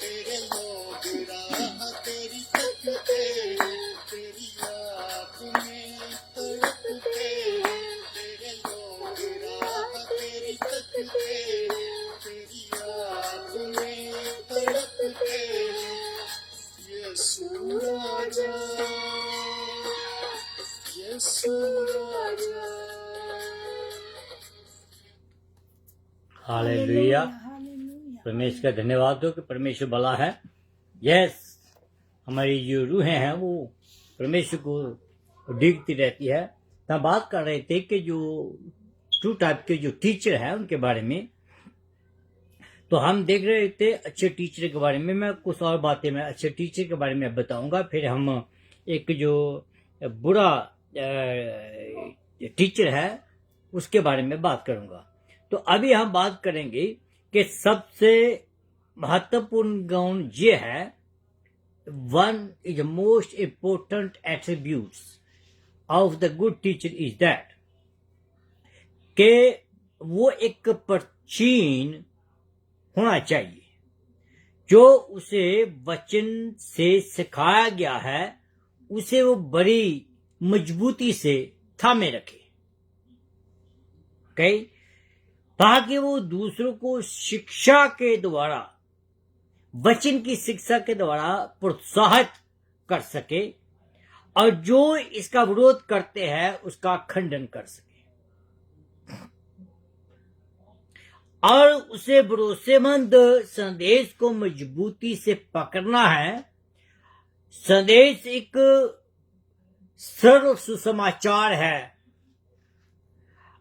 तेरे लोग राह तेरी तकते हैं, तेरी याद में तड़पते हैं, तेरे लोग राह तेरी तकते हैं, तेरी याद में तड़पते हैं। यीशु राजा, यीशु राजा। हालेलुया। हालेलुया। परमेश्वर का धन्यवाद हो कि परमेश्वर भला है। यस, हमारी जो रूहें हैं वो परमेश्वर को डिगती रहती है। तो हम बात कर रहे थे कि जो टू टाइप के जो टीचर हैं उनके बारे में, तो हम देख रहे थे अच्छे टीचर के बारे में। मैं कुछ और बातें मैं अच्छे टीचर के बारे में बताऊंगा, फिर हम एक जो बुरा टीचर है उसके बारे में बात करूंगा। तो अभी हम बात करेंगे कि सबसे महत्वपूर्ण गुण ये है, one is most important attributes of the good teacher is that, कि वो एक प्राचीन होना चाहिए जो उसे वचन से सिखाया गया है, उसे वो बड़ी मजबूती से थामे रखे, ओके, ताकि वो दूसरों को शिक्षा के द्वारा, वचन की शिक्षा के द्वारा प्रोत्साहित कर सके, और जो इसका विरोध करते हैं उसका खंडन कर सके, और उसे भरोसेमंद संदेश को मजबूती से पकड़ना है। संदेश एक सरल सुसमाचार है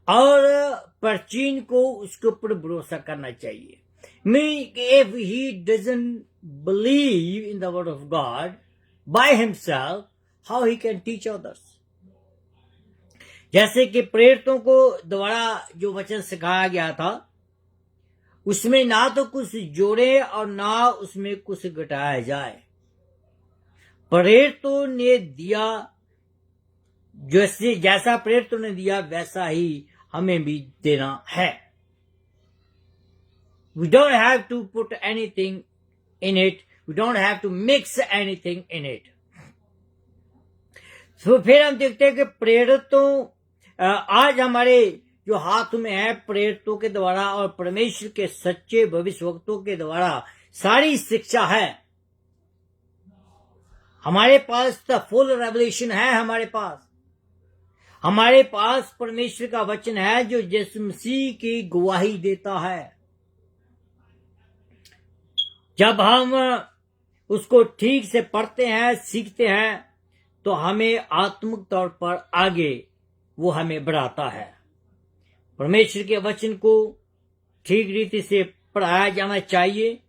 और प्राचीन को उसके ऊपर भरोसा करना चाहिए। If he doesn't believe in the word of God by himself, how he can teach others? जैसे कि प्रेरितों को द्वारा जो वचन सिखाया गया था, उसमें ना तो कुछ जोड़े और ना उसमें कुछ घटाया जाए। प्रेरितों ने दिया जैसे जैसा प्रेरितों ने दिया वैसा ही हमें भी देना है. We don't have to put anything in it. We don't have to mix anything in it. तो फिर हम देखते हैं कि प्रेरितों आज हमारे जो हाथ में है प्रेरितों के द्वारा और परमेश्वर के सच्चे भविष्यवक्तों के द्वारा सारी शिक्षा है. हमारे पास द फुल रेवलेशन है. हमारे पास परमेश्वर का वचन है जो यीशु मसीह की गवाही देता है. जब हम उसको ठीक से पढ़ते हैं, सीखते हैं, तो हमें आत्मिक तौर पर आगे वो हमें बढ़ाता है. परमेश्वर के वचन को ठीक रीति से पढ़ाया जाना चाहिए.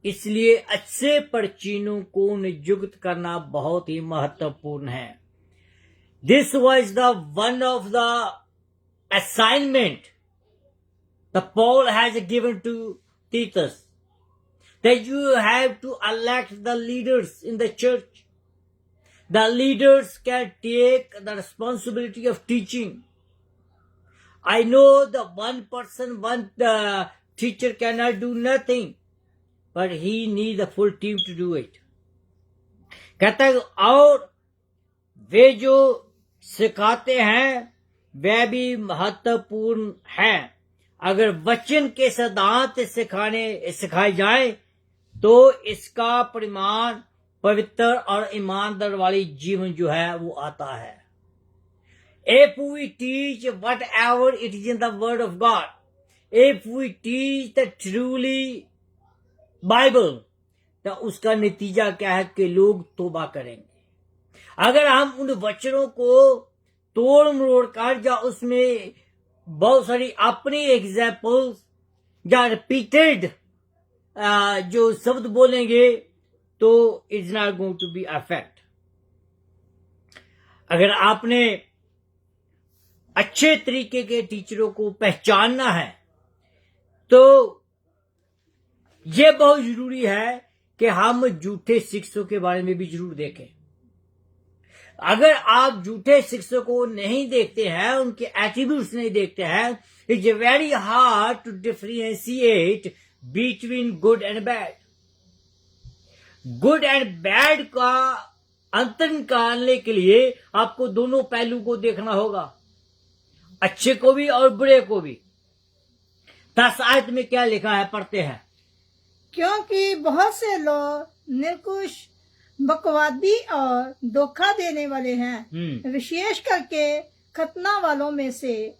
इसलिए अच्छे परचीनों को नियुक्त करना बहुत ही महत्वपूर्ण है. This was the one of the assignment the Paul has given to teachers, that you have to elect the leaders in the church. The leaders can take the responsibility of teaching. I know the one person, one teacher cannot do nothing, but he needs a full team to do it. कहता है और वे जो सिखाते हैं वह भी महत्वपूर्ण है. अगर वचन के सिद्धांत सिखाए जाए तो इसका परिमाण पवित्र और ईमानदार वाली जीवन जो है वो आता है. If we teach whatever it is in the word of God, if we teach the truly Bible, तो उसका नतीजा क्या है कि लोग तौबा करेंगे. अगर हम उन वचनों को तोड़ मरोड़ कर या उसमें बहुत सारी अपनी एग्जाम्पल्स या रिपीटेड जो शब्द बोलेंगे तो it's not going to be affect. अगर आपने अच्छे तरीके के टीचरों को पहचानना है तो यह बहुत जरूरी है कि हम झूठे शिक्षकों के बारे में भी जरूर देखें. अगर आप झूठे शिक्षकों को नहीं देखते हैं, उनके एट्रीब्यूट्स नहीं देखते हैं, it's very hard to differentiate between good and bad. Good and bad का अंतर निकालने के लिए आपको दोनों पहलू को देखना होगा, अच्छे को भी और बुरे को भी. 10 आयत में क्या लिखा है पढ़ते हैं. क्योंकि बहुत से लोग निर्कुश, बकवादी और धोखा देने वाले हैं, विशेष करके खतना वालों में से.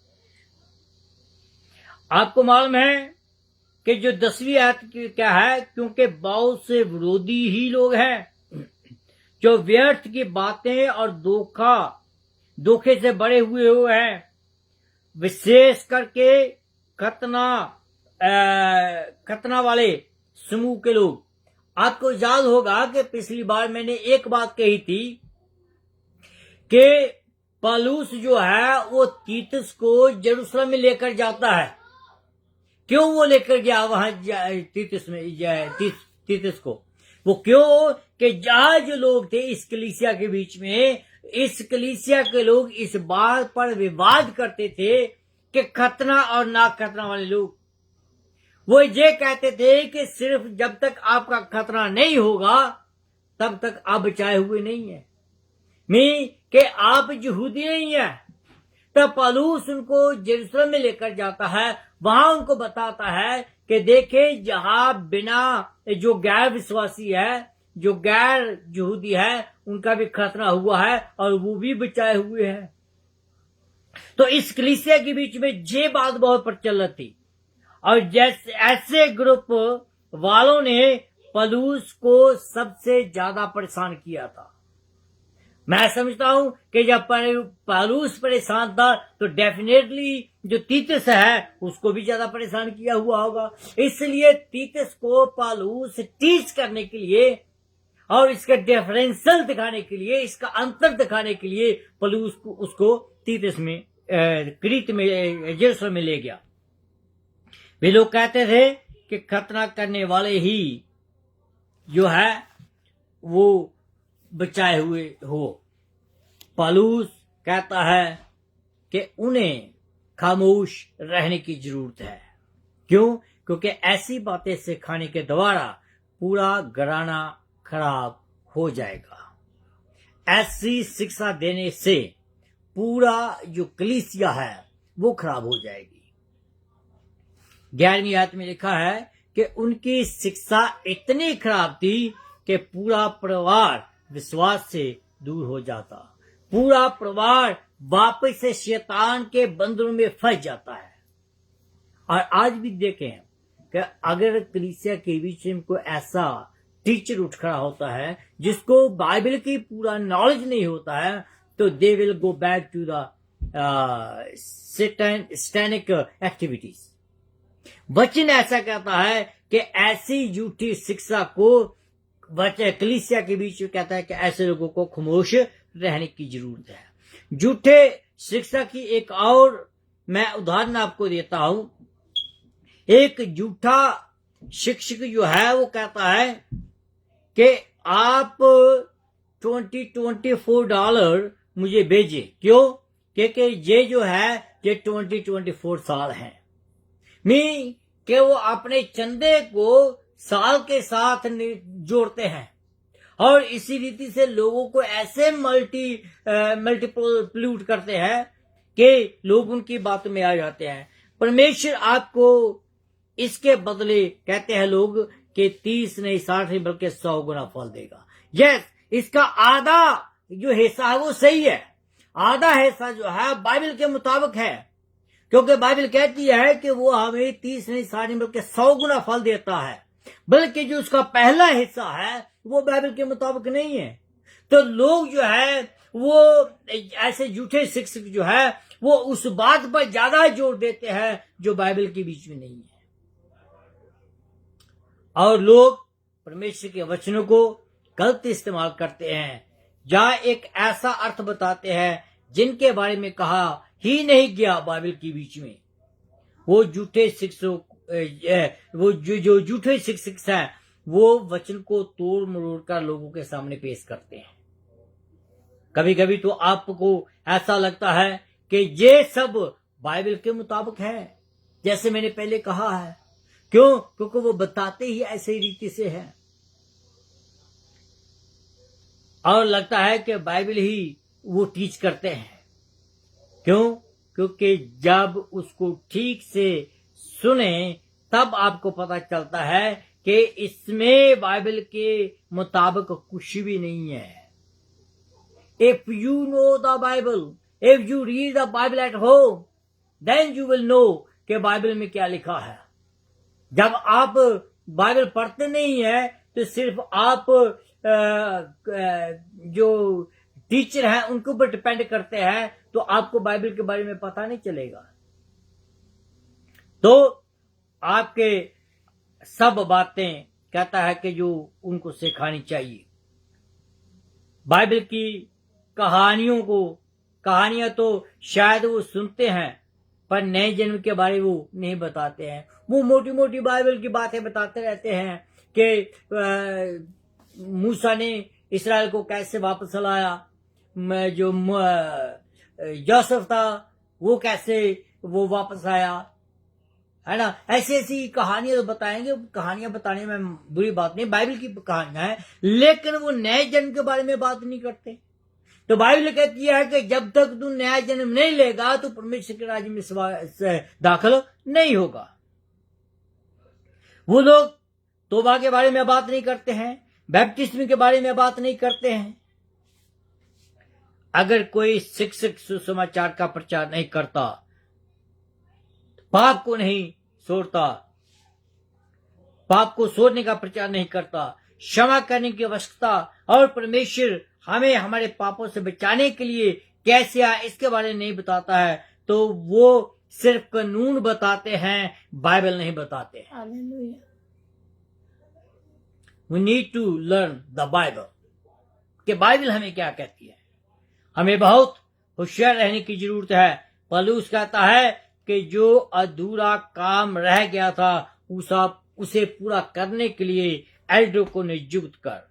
आपको मालूम है कि जो 10वीं आयत क्या है, क्योंकि बहुत से विरोधी ही लोग हैं जो व्यर्थ की बातें और धोखे से बड़े हुए हैं, विशेष करके खतना वाले समूह के लोग. आपको याद होगा कि पिछली बार मैंने एक बात कही थी कि पौलुस जो है वो तीतस को यरूशलेम में लेकर जाता है. क्यों वो लेकर गया वहां तीतस को? वो क्यों कि जहां जो लोग थे इस कलीसिया के बीच में, इस कलीसिया के लोग इस बात पर विवाद करते थे कि खतना और ना खतना वाले लोग, वो ये कहते थे कि सिर्फ जब तक आपका खतना नहीं होगा तब तक आप बचाए हुए नहीं है, मीन कि आप यहूदी नहीं है. तब पौलुस उनको यरूशलेम में लेकर जाता है, वहां उनको बताता है कि देखे जहां बिना जो गैर विश्वासी है, जो गैर यहूदी है, उनका भी खतना हुआ है और वो भी बचाए हुए हैं. तो इस कलीसिया के बीच में ये बात बहुत प्रचलित थी और जैसे ऐसे ग्रुप वालों ने पौलुस को सबसे ज्यादा परेशान किया था. मैं समझता हूं कि जब पौलुस परेशान था तो डेफिनेटली जो तीतस है उसको भी ज्यादा परेशान किया हुआ होगा. इसलिए तीतस को पौलुस टीच करने के लिए और इसका डिफरेंशियल दिखाने के लिए, इसका अंतर दिखाने के लिए पौलुस उसको तीतस में क्रीत में यरूशलेम में ले गया. वे लोग कहते थे कि खतना करने वाले ही जो है वो बचाए हुए हो. पौलुस कहता है कि उन्हें खामोश रहने की जरूरत है। क्यों? क्योंकि ऐसी बातें सिखाने के द्वारा पूरा घराना खराब हो जाएगा। ऐसी शिक्षा देने से पूरा जो कलीसिया है वो खराब हो जाएगी। 11वीं आयत में लिखा है कि उनकी शिक्षा इतनी खराब थी कि पूरा परिवार विश्वास से दूर हो जाता। पूरा परिवार वापस से शैतान के बंधनों में फंस जाता है। और आज भी देखें कि अगर कलीसिया के बीच में कोई ऐसा टीचर उठ खड़ा होता है जिसको बाइबल की पूरा नॉलेज नहीं होता है, तो they will go back to the satanic activities. वचन ऐसा कहता है कि ऐसी झूठी शिक्षा को कलीसिया के बीच में कहता है कि ऐसे लोगों को खामोश रहने की जरूरत है। झूठे शिक्षा की एक और मैं उदाहरण आपको देता हूं। एक झूठा शिक्षक जो है वो कहता है कि आप $24 मुझे भेजे। क्यों? क्योंकि ये जो है ये 24 साल हैं। मीन कि वो अपने चंदे को साल के साथ जोड़ते हैं और इसी रीति से लोगों को ऐसे मल्टीप्लूट करते हैं कि लोग उनकी बातों में आ जाते हैं। परमेश्वर आपको इसके बदले कहते हैं लोग कि 30 नहीं 60 नहीं बल्कि 100 गुना फल देगा। यस, इसका आधा जो हिस्सा है वो सही है, आधा हिस्सा जो है बाइबल के मुताबिक है, क्योंकि बाइबल कहती है कि वो हमें 30 नहीं 60 नहीं बल्कि 100 गुना फल देता है। बल्कि जो उसका पहला हिस्सा है वो बाइबल के मुताबिक नहीं है। तो लोग जो है वो ऐसे झूठे शिक्षक जो है वो उस बात पर ज्यादा जोर देते हैं जो बाइबल के बीच में नहीं है। और लोग परमेश्वर के वचनों को गलत इस्तेमाल करते हैं, या एक ऐसा अर्थ बताते हैं जिनके बारे में कहा ही नहीं गया बाइबल के बीच में। वो झूठे शिक्षक वो जो झूठे शिक्षक हैं वो वचन को तोड़ मरोड़ कर लोगों के सामने पेश करते हैं। कभी कभी तो आपको ऐसा लगता है कि ये सब बाइबल के मुताबिक है, जैसे मैंने पहले कहा है। क्यों? क्योंकि वो बताते ही ऐसे रीति से है और लगता है कि बाइबल ही वो टीच करते हैं। क्यों? क्योंकि जब उसको ठीक से सुने तब आपको पता चलता है कि इसमें बाइबल के मुताबिक कुछ भी नहीं है। If you know the Bible, if you read the Bible at home, then you will know कि बाइबल में क्या लिखा है। जब आप बाइबल पढ़ते नहीं है तो सिर्फ आप जो टीचर हैं उनके ऊपर डिपेंड करते हैं, तो आपको बाइबल के बारे में पता नहीं चलेगा। तो आपके सब बातें कहता है कि जो उनको सिखानी चाहिए। बाइबल की कहानियां तो शायद वो सुनते हैं पर नए जन्म के बारे में वो नहीं बताते हैं। वो मोटी मोटी बाइबल की बातें बताते रहते हैं कि मूसा ने इस्राएल को कैसे वापस लाया, जो यूसुफ था वो कैसे वो वापस आया, है ना। ऐसी ऐसी कहानियां तो बताएंगे। कहानियां बताने में बुरी बात नहीं, बाइबल की कहानियां हैं, लेकिन वो नए जन्म के बारे में बात नहीं करते। तो बाइबल कहती है कि जब तक तू नया जन्म नहीं लेगा तो परमेश्वर के राज्य में दाखिल नहीं होगा। वो लोग तौबा के बारे में बात नहीं करते हैं, बैप्टिस्म के बारे में बात नहीं करते हैं। अगर कोई शिक्षक सुसमाचार का प्रचार नहीं करता, पाप को नहीं छोड़ता, पाप को छोड़ने का प्रचार नहीं करता, क्षमा करने की आवश्यकता और परमेश्वर हमें हमारे पापों से बचाने के लिए कैसे आए इसके बारे में नहीं बताता है, तो वो सिर्फ कानून बताते हैं, बाइबल नहीं बताते हैं। Hallelujah. We need to learn the Bible कि बाइबल हमें क्या कहती है। हमें बहुत होशियार रहने की जरूरत है। पौलुस कहता है कि जो अधूरा काम रह गया था उसे पूरा करने के लिए एल्डर को नियुक्त कर।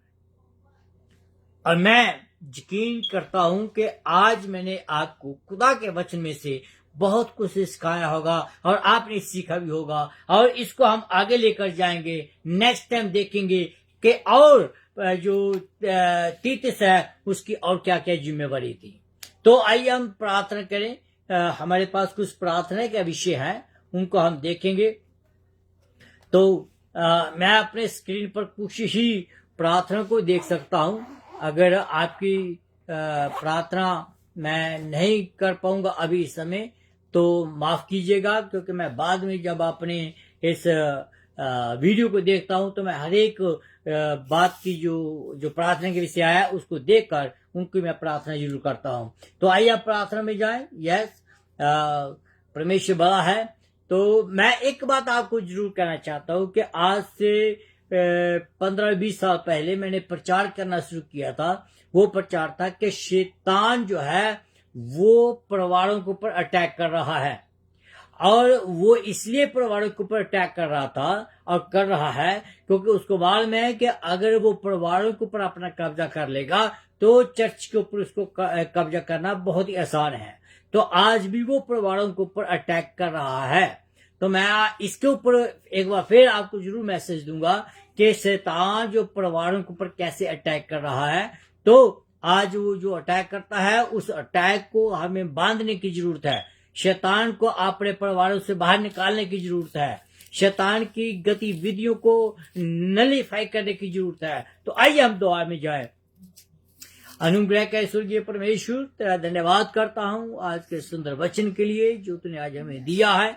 और मैं यकीन करता हूं कि आज मैंने आपको खुदा के वचन में से बहुत कुछ सिखाया होगा और आपने सीखा भी होगा, और इसको हम आगे लेकर जाएंगे। नेक्स्ट टाइम देखेंगे कि और जो तीतस है उसकी और क्या क्या जिम्मेवारी थी। तो आइए हम प्रार्थना करें। हमारे पास कुछ प्रार्थना के विषय हैं, उनको हम देखेंगे। तो मैं अपने स्क्रीन पर कुछ ही प्रार्थना को देख सकता हूं। अगर आपकी प्रार्थना मैं नहीं कर पाऊंगा अभी इस समय तो माफ कीजिएगा, क्योंकि मैं बाद में जब अपने इस वीडियो को देखता हूं तो मैं हर एक बात की जो प्रार्थना के विषय आया उसको देखकर उनकी मैं प्रार्थना जरूर करता हूं। तो आइए आप प्रार्थना में जाएं। यस, परमेश्वर बड़ा है। तो मैं एक बात आपको जरूर कहना चाहता हूं कि आज से 15-20 साल पहले मैंने प्रचार करना शुरू किया था। वो प्रचार था कि शैतान जो है वो परिवारों के ऊपर अटैक कर रहा है, और वो इसलिए परिवारों के ऊपर अटैक कर रहा था और कर रहा है क्योंकि उसको मालूम है कि अगर वो परिवारों के ऊपर अपना कब्जा कर लेगा तो चर्च के ऊपर उसको कब्जा करना बहुत ही आसान है। तो आज भी वो परिवारों के ऊपर अटैक कर रहा है। तो मैं इसके ऊपर एक बार फिर आपको जरूर मैसेज दूंगा कि शैतान जो परिवारों के ऊपर कैसे अटैक कर रहा है। तो आज वो जो अटैक करता है उस अटैक को हमें बांधने की जरूरत है। शैतान को अपने परिवारों से बाहर निकालने की जरूरत है। शैतान की गतिविधियों को नलीफाई करने की जरूरत है। तो आइए हम दुआ में जाएं। अनुग्रह का स्वर्गीय परमेश्वर, तेरा धन्यवाद करता हूँ आज के सुंदर वचन के लिए जो तूने आज हमें दिया है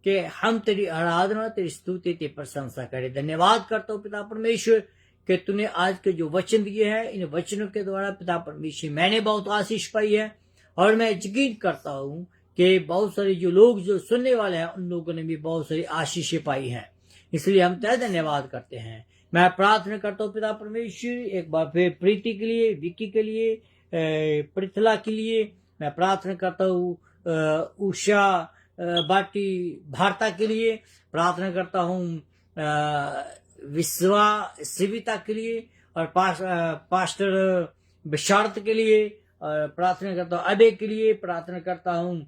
कि हम तेरी आराधना, तेरी स्तुति, तेरी प्रशंसा करें। धन्यवाद करता हूँ पिता परमेश्वर कि तूने आज के जो वचन दिए हैं, इन वचनों के द्वारा पिता परमेश्वर मैंने बहुत आशीष पाई है, और मैं यकीन करता हूँ कि बहुत सारे जो लोग जो सुनने वाले हैं उन लोगों ने भी बहुत सारी आशीषें पाई हैं। इसलिए हम तेरा धन्यवाद करते हैं। मैं प्रार्थना करता हूँ पिता परमेश्वर एक बार फिर प्रीति के लिए, विक्की के लिए, पृथला के लिए मैं प्रार्थना करता हूँ, उषा बाटी भारता के लिए प्रार्थना करता हूँ, विश्वा सिविता के लिए, और पास्टर विशारत के लिए प्रार्थना करता हूँ, अबे के लिए प्रार्थना करता हूँ,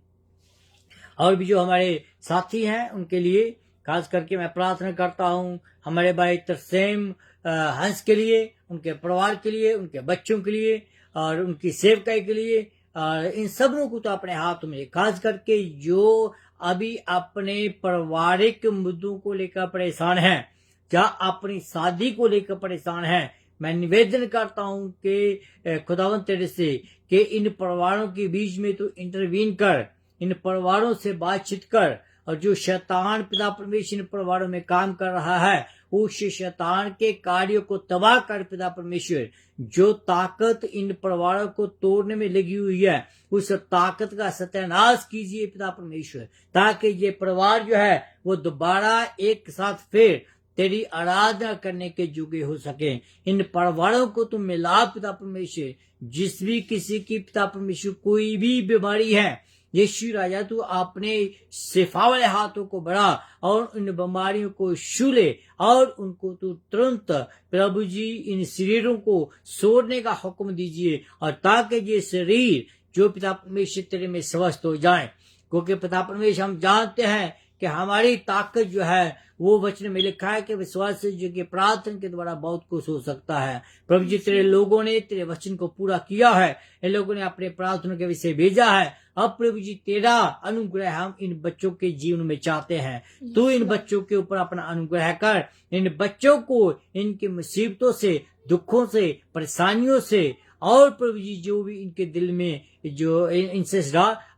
और भी जो हमारे साथी हैं उनके लिए खास करके मैं प्रार्थना करता हूँ। हमारे भाई तरसेम हंस के लिए, उनके परिवार के लिए, उनके बच्चों के लिए और उनकी सेवकाई के लिए, और इन सबों को तो अपने हाथ में, खास करके जो अभी अपने पारिवारिक मुद्दों को लेकर परेशान हैं या अपनी शादी को लेकर परेशान हैं, मैं निवेदन करता हूं कि खुदावंद तेरे से कि इन परिवारों के बीच में तू इंटरवीन कर, इन परिवारों से बातचीत कर, और जो शैतान पिता परमेश्वर इन परिवारों में काम कर रहा है उस शैतान के कार्यों को तबाह कर पिता परमेश्वर। जो ताकत इन परिवारों को तोड़ने में लगी हुई है उस ताकत का सत्यानाश कीजिए पिता परमेश्वर, ताकि ये परिवार जो है वो दोबारा एक साथ फिर तेरी आराधना करने के योग्य हो सके। इन परिवारों को तुम मिला पिता परमेश्वर। जिस भी किसी की पिता परमेश्वर कोई भी बीमारी है, यीशु राजा तू अपने शिफा वाले हाथों को बढ़ा और उन बीमारियों को छू ले, और उनको तू तुरंत प्रभु जी इन शरीरों को छोड़ने का हुक्म दीजिए, और ताकि ये शरीर जो पिता परमेश्वर तेरे में स्वस्थ हो जाए। क्योंकि पिता परमेश्वर हम जानते हैं कि हमारी ताकत जो है वो वचन में लिखा है कि विश्वास से जो कि प्रार्थना के द्वारा बहुत कुछ हो सकता है। प्रभु जी तेरे लोगों ने तेरे वचन को पूरा किया है, इन लोगों ने अपने प्रार्थना के विषय भेजा है। अब प्रभु जी तेरा अनुग्रह हम इन बच्चों के जीवन में चाहते हैं। तू इन बच्चों के ऊपर अपना अनुग्रह कर, इन बच्चों को इनकी मुसीबतों से, दुखों से, परेशानियों से, और प्रभु जी जो भी इनके दिल में जो इनसे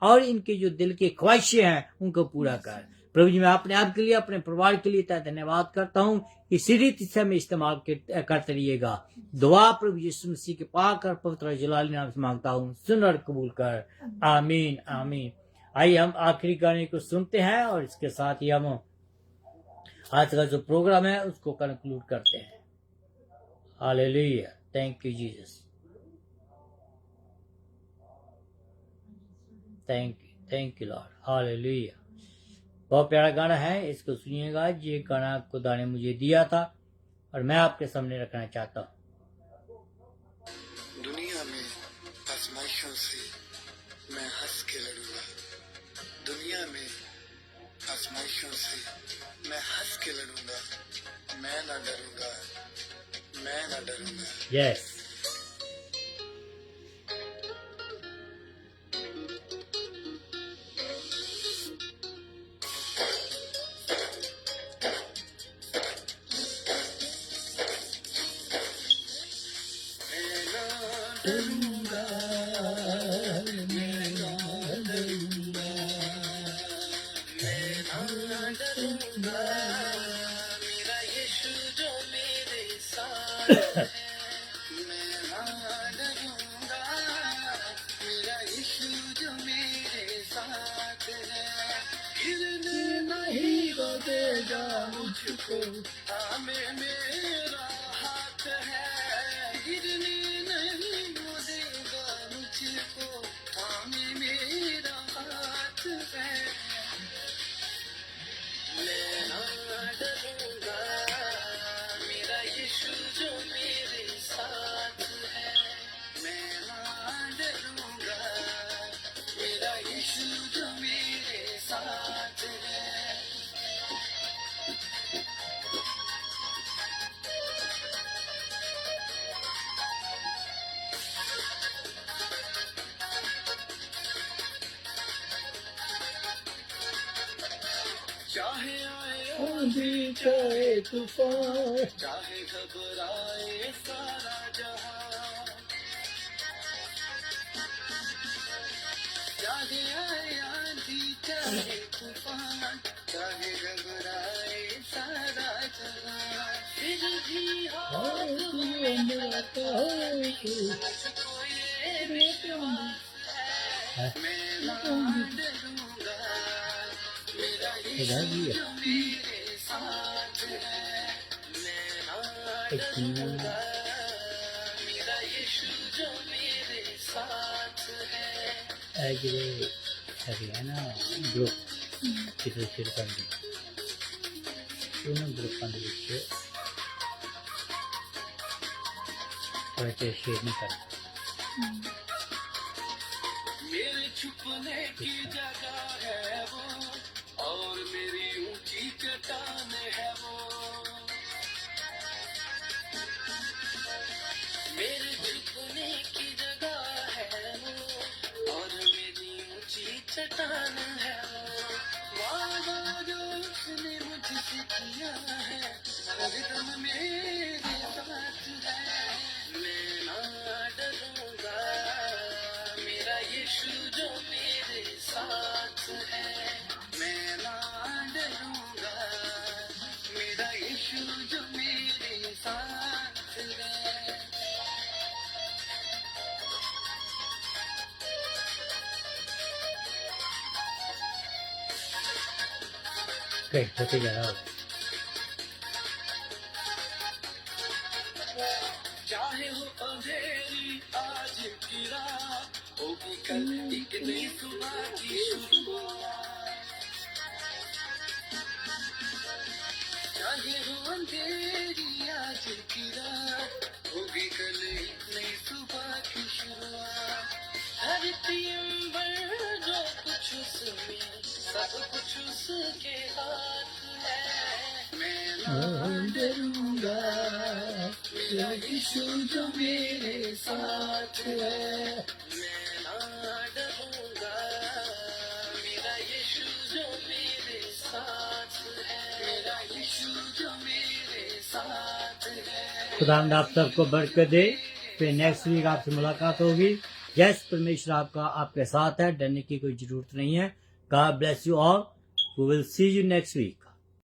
और इनके जो दिल की ख्वाहिशें हैं उनको पूरा कर। प्रभु जी मैं अपने आप के लिए, अपने परिवार के लिए धन्यवाद करता हूँ। इसी रीति से हमें इस्तेमाल करते रहिएगा। दुआ प्रभु यीशु मसीह के पाक और पवित्र जलाली नाम से मांगता हूँ, सुन और कबूल कर। आमीन आमीन। आइए हम आखिरी गाने को सुनते हैं और इसके साथ ही हम आज का जो प्रोग्राम है उसको कंक्लूड करते हैं। Hallelujah, thank you Jesus, thank you Lord, hallelujah. बहुत प्यारा गाना है, इसको सुनिएगा। ये गाना खुदा ने मुझे दिया था और मैं आपके सामने रखना चाहता हूँ। दुनिया में आजमाइशों से मैं हंस के लड़ूंगा, दुनिया में आजमाइशों से मैं हंस के लड़ूंगा, मैं ना डरूंगा, मैं ना डरूंगा। यस डरूंगा, मैं ना डरूंगा, मैं ना डरूंगा, मेरा यीशु जो मेरे साथ है, मैं ना डरूंगा, मेरा यीशु जो मेरे साथ है, गिरने नहीं वो देगा मुझको, थामे मेरा हाथ है, गिरने नहीं वो देगा मुझको, थामे मेरा हाथ है, मैं ना डरूंगा, मेरा यीशु जो मेरे साथ है, मैं ना डरूंगा, मेरा यीशु जो मेरे साथ है। चाहे आए आंधी चाहे तूफान, चाहे घबराए सारा जहां, चाहे आए आंधी चाहे तूफान, चाहे घबराए सारा जहां, फिर भी हाथ में मुझको ये विश्वास है, मैं ना डरूंगा, मेरा यीशु जो मेरे साथ है, मैं ना डरूंगा, मेरा यीशु जो मेरे साथ है। एग्री हरियाणा ग्रुप चित्र शेयर कर दी ग्रुप शेयर नहीं कर मेरे छुपने की जगह है वो, और मेरी ऊंची चट्टान है वो, मेरे छुपने की जगह है वो, और मेरी ऊंची चट्टान है वो, वादा जो उसने मुझसे किया है, हरदम मेरे साथ है, मैं ना डरूंगा, मेरा यीशु जो मेरे साथ है, मैं ना डरूंगा, मेरा यीशु जो मेरे साथ है। होते जा रहा चाहे हो अंधेरी आज की रात, होगी कल एक नई सुबह की शुरुआत, चाहे हो अंधेरी आज की रात, होगी कल एक नई सुबह की शुरुआत, धरती अंबर जो कुछ उसमें, सब कुछ उसके हाथ है, मैं ना डरूंगा, मेरा यीशु जो मेरे साथ है, मैं ना डरूंगा, मेरा यीशु जो मेरे साथ है, मेरा यीशु जो मेरे साथ है। खुदावंद आप सबको बरकत दे। फिर नेक्स्ट वीक आपसे मुलाकात होगी। यस, परमेश्वर आपका आपके साथ है, डरने की कोई जरूरत नहीं है। God bless you all. We will see you next week.